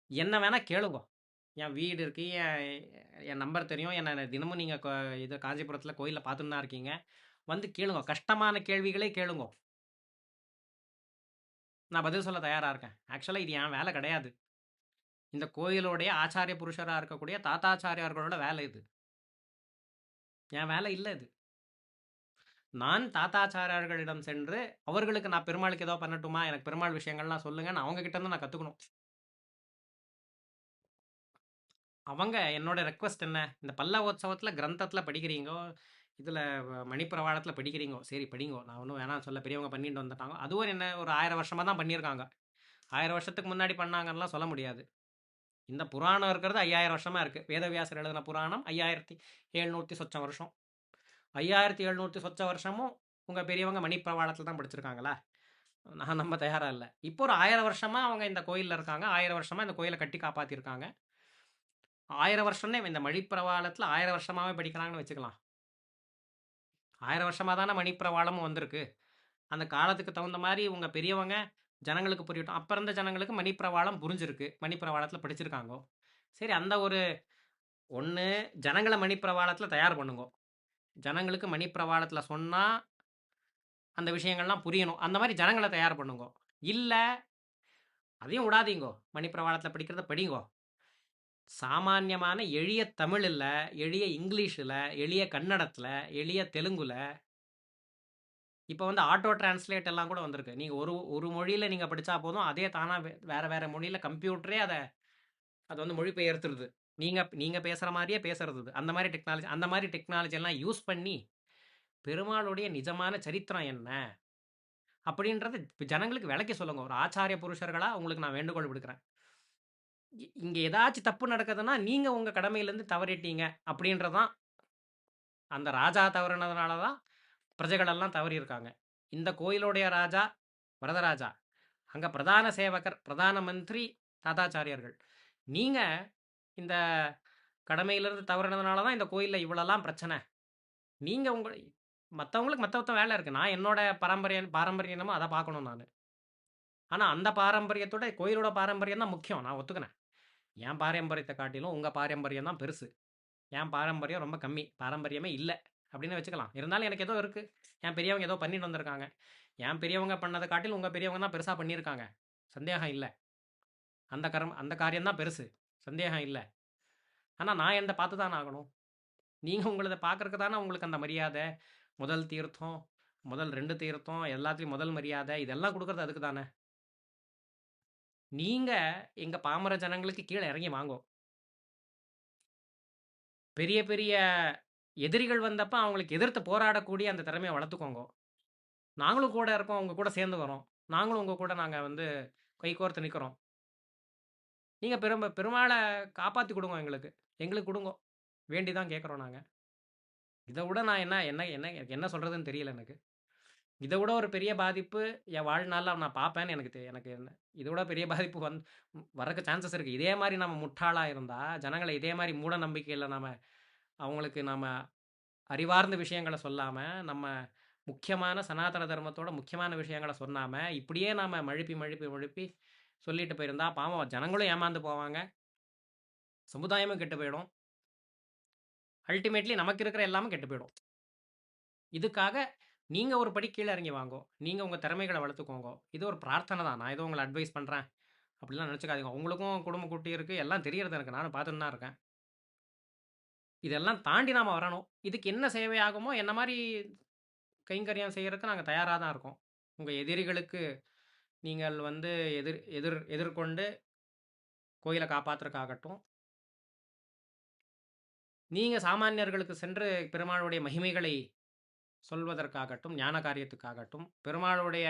Speaker 1: என்ன வேணால் கேளுங்கோ. என் வீடு இருக்குது, என் நம்பர் தெரியும், என்ன தினமும் நீங்கள் இது காஞ்சிபுரத்தில் கோயிலில் பார்த்துன்னு தான் இருக்கீங்க. கேளுங்க, கஷ்டமான கேள்விகளே கேளுங்கோ. நான் பதில் சொல்ல தயாராக இருக்கேன். ஆக்சுவலாக இது என் வேலை கிடையாது. இந்த கோயிலுடைய ஆச்சாரிய புருஷராக இருக்கக்கூடிய தாத்தாச்சாரியார்களோட வேலை இது. என் வேலை இல்லை இது. நான் தாத்தாச்சாரியார்களிடம் சென்று அவர்களுக்கு நான் பெருமாளுக்கு ஏதோ பண்ணட்டுமா, எனக்கு பெருமாள் விஷயங்கள்லாம் சொல்லுங்கன்னு அவங்க கிட்ட இருந்து நான் கற்றுக்கணும். அவங்க என்னோட ரெக்வஸ்ட் என்ன, இந்த பல்லவோத்சவத்தில் கிரந்தத்தில் படிக்கிறீங்கோ, இதில் மணிப்பிரவாளத்தில் படிக்கிறீங்கோ, சரி படிங்கோ, நான் ஒன்றும் வேணாம் சொல்ல, பெரியவங்க பண்ணிட்டு வந்துட்டாங்க. அதுவும் என்ன ஒரு 1000 வருஷமாக தான் பண்ணியிருக்காங்க. 1000 வருஷத்துக்கு முன்னாடி பண்ணாங்கன்னெலாம் சொல்ல முடியாது. இந்த புராணம் இருக்கிறது 5000 வருஷமாக இருக்குது. வேதவியாசர் எழுதின புராணம் 5700 சொச்சம் வருஷம். 5700 சொச்ச வருஷமும் உங்கள் பெரியவங்க மணிப்பிரவாளத்தில் தான் படிச்சிருக்காங்களா? நான் நம்ப தயாராக இல்லை. இப்போ ஒரு 1000 வருஷமாக அவங்க இந்த கோயிலில் இருக்காங்க. 1000 வருஷமாக இந்த கோயிலை கட்டி காப்பாற்றிருக்காங்க. 1000 வருஷம்னே இந்த மணிப்பிரவாளத்தில 1000 வருஷமாவே படிக்கிறாங்கன்னு வச்சுக்கலாம். 1000 வருஷமா தானே மணிப்பிரவாளமும் வந்திருக்கு. அந்த காலத்துக்கு தகுந்த மாரி உங்க பெரியவங்க ஜனங்களுக்கு புரியட்டும். அப்ப இருந்த ஜனங்களுக்கு மணிப்பிரவாளம் புரிஞ்சிருக்கு. மணிப்பிரவாளத்தில படிச்சிருக்காங்கோ. சரி அந்த ஒரு ஒண்ணு ஜனங்கள மணிப்பிரவாளத்தில தயார் பண்ணுங்கோ. ஜனங்களுக்கு மணிப்பிரவாளத்தில சொன்னா, அந்த விஷயங்கள்லாம் புரியணும். அந்த மாரி ஜனங்கள தயார் பண்ணுங்கோ. இல்ல, அதையும் விடாதீங்கோ. மணிப்பிரவாளத்தில படிக்கிறத படிங்கோ. சாமான்யமான எளிய தமிழ்ல, எளிய இங்கிலீஷ்ல, எளிய கன்னடத்தில, எளிய தெலுங்குல, இப்ப வந்து ஆட்டோ டிரான்ஸ்லேட் எல்லாம் கூட வந்திருக்கு. நீங்க ஒரு ஒரு மொழியில நீங்க படிச்சா போதும். அதே தானா வேற வேற மொழியில கம்ப்யூட்டரே அத வந்து மொழிபெயர்த்துருது. நீங்க நீங்க பேசுற மாரியே பேசுறது அது. அந்த மாரி டெக்னாலஜி எல்லாம் யூஸ் பண்ணி, பெருமாளுடைய நிஜமான சரித்திரம் என்ன? அப்படின்றத ஜனங்களுக்கு விளக்கி சொல்லுங்க. ஒரு ஆச்சாரிய புருஷர்களா உங்களுக்கு நான் வேண்டுகோள் விடுக்கிறேன். இங்க ஏதாச்சும் தப்பு நடக்குதுன்னா, நீங்க உங்க கடமையிலருந்து தவறிட்டீங்க அப்படின்றது தான். அந்த ராஜா தவறுனதுனால தான் பிரஜைகள் எல்லாம் தவறியிருக்காங்க. இந்த கோயிலுடைய ராஜா வரதராஜா. அங்க பிரதான சேவகர், பிரதான மந்திரி தாத்தாச்சாரியார்கள். நீங்க இந்த கடமையிலிருந்து தவறுனதுனால தான் இந்த கோயில்ல இவ்வளலாம் பிரச்சனை. நீங்க மத்தவங்களுக்கு மத்த வேலை இருக்கு. நான் என்னோட பாரம்பரியம் என்னமோ அத பார்க்கணும் நானு. ஆனா அந்த பாரம்பரியத்தோட கோயிலோட பாரம்பரியம் தான் முக்கியம். நான் ஒத்துக்கிறேன். என் பாரம்பரியத்த காட்டிலும் உங்க பாரம்பரியம் தான் பெருசு. என் பாரம்பரியம் ரொம்ப கம்மி. பாரம்பரியமே இல்ல. அப்படின்னு வச்சுக்கலாம். இருந்தாலும் எனக்கு ஏதோ இருக்கு. என் பெரியவங்க ஏதோ பண்ணிட்டு வந்திருக்காங்க. என் பெரியவங்க பண்ணத காட்டிலும் உங்க பெரியவங்க தான் பெருசா பண்ணியிருக்காங்க. சந்தேகம் இல்ல. அந்த காரியம் தான் பெருசு. சந்தேகம் இல்ல. ஆனா நான் என்த பார்த்து தான ஆகணும். நீங்க உங்களத பார்க்கறக்கு தானே உங்களுக்கு அந்த மரியாதை. முதல் தீர்த்தம், முதல் 2 தீர்த்தம், எல்லாத்துலயும் முதல் மரியாதை இதெல்லாம் குடுக்குறது அதுக்கு தானே. நீங்க எங்க பாமர ஜனங்களுக்கு கீழ இறங்கி வாங்கோ. பெரிய பெரிய எதிரிகள் வந்தப்ப அவங்களுக்கு எதிர்த்து போராடக்கூடிய அந்த திறமைய வளர்த்துக்கோங்கோ. நாங்களும் கூட இருக்கோம். உங்க கூட சேர்ந்து வரோம். நாங்களும் உங்க கூட நாங்க வந்து கைகோர்த்து நிக்கிறோம். நீங்க பெருமாள காப்பாத்தி குடுங்கோ எங்களுக்கு. எங்களுக்கு குடுங்கோ. வேண்டி தான் கேட்கிறோம் நாங்க. இத விட நான் என்ன என்ன என்ன எனக்கு என்ன சொல்றதுன்னு தெரியல எனக்கு. இத விட ஒரு பெரிய பாதிப்பு என் வாழ்நாள்ல நான் பார்ப்பேன்னு எனக்கு என்ன இத விட பெரிய பாதிப்பு வரக்கு சான்சஸ் இருக்கு. இதே மாரி நம்ம முட்டாளா இருந்தா, ஜனங்கள இதே மாரி மூட நம்பிக்கையில அவங்களுக்கு நாம அறிவார்ந்த விஷயங்கள சொல்லாம, நம்ம முக்கியமான சனாதன தர்மத்தோட முக்கியமான விஷயங்கள சொன்னாம, இப்படியே நாம மழுப்பி, மழுப்பி, மழுப்பி சொல்லிட்டு போயிருந்தா, பாவம் ஜனங்களும் ஏமாந்து போவாங்க. சமுதாயமும் கெட்டு போயிடும். அல்டிமேட்லி நமக்கு இருக்கிற எல்லாமும் கெட்டு போயிடும். இதுக்காக நீங்க ஒரு படி கீழ இறங்கி வாங்கோ. நீங்க உங்க திறமைகள வளர்த்துக்கோங்கோ. இது ஒரு பிரார்த்தனை தான். நான் ஏதோ உங்கள அட்வைஸ் பண்றேன். அப்படிலாம் நினைச்சுக்காதீங்க. உங்களுக்கும் குடும்ப குட்டி இருக்கு. எல்லாம் தெரியறது எனக்கு. நானும் பார்த்துன்னு தான் இருக்கேன். இதெல்லாம் தாண்டி நாம வரணும். இதுக்கு என்ன சேவை ஆகுமோ, என்ன மாரி கைங்கரியம் செய்யறதுக்கு நாங்க தயாரா தான் இருக்கோம். உங்க எதிரிகளுக்கு நீங்கள் வந்து எதிர்கொண்டு கோயில காப்பாத்துறதுக்காகட்டும், நீங்க சாமானியர்களுக்கு சென்று பெருமாளுடைய மகிமைகளை சொல்வதற்காகட்டும், ஞான காரியத்துக்காகட்டும், பெருமாளுடைய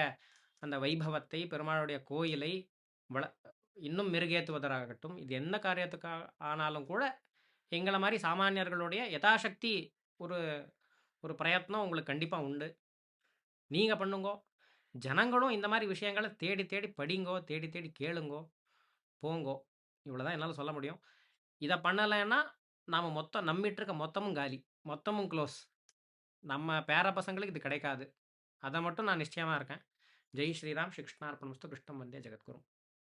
Speaker 1: அந்த வைபவத்தை, பெருமாளுடைய கோயிலை வள இன்னும் மெருகேத்துவதற்காகட்டும், இது என்ன காரியத்துக்கா ஆனாலும் கூட, எங்கள மாரி சாமானியர்களுடைய யதாசக்தி ஒரு ஒரு பிரயத்னம் உங்களுக்கு கண்டிப்பா உண்டு. நீங்க பண்ணுங்கோ. ஜனங்களும் இந்த மாரி விஷயங்கள தேடி தேடி படிங்கோ, தேடி தேடி கேளுங்கோ, போங்கோ. இவ்வளோதான் என்னால சொல்ல முடியும். இத பண்ணலைன்னா, நாம மொத்தம் நம்மிட்டு இருக்க மொத்தமும் காலி. மொத்தமும் குளோஸ். நம்ம பேர பசங்களுக்கு இது கிடைக்காது. அத மட்டும் நான் நிச்சயமா இருக்கேன். ஜெய் ஸ்ரீராம். ஸ்ரீ கிருஷ்ணார்ப்பணமஸ்து. கிருஷ்ணம் வந்தே ஜெகத்குரும்.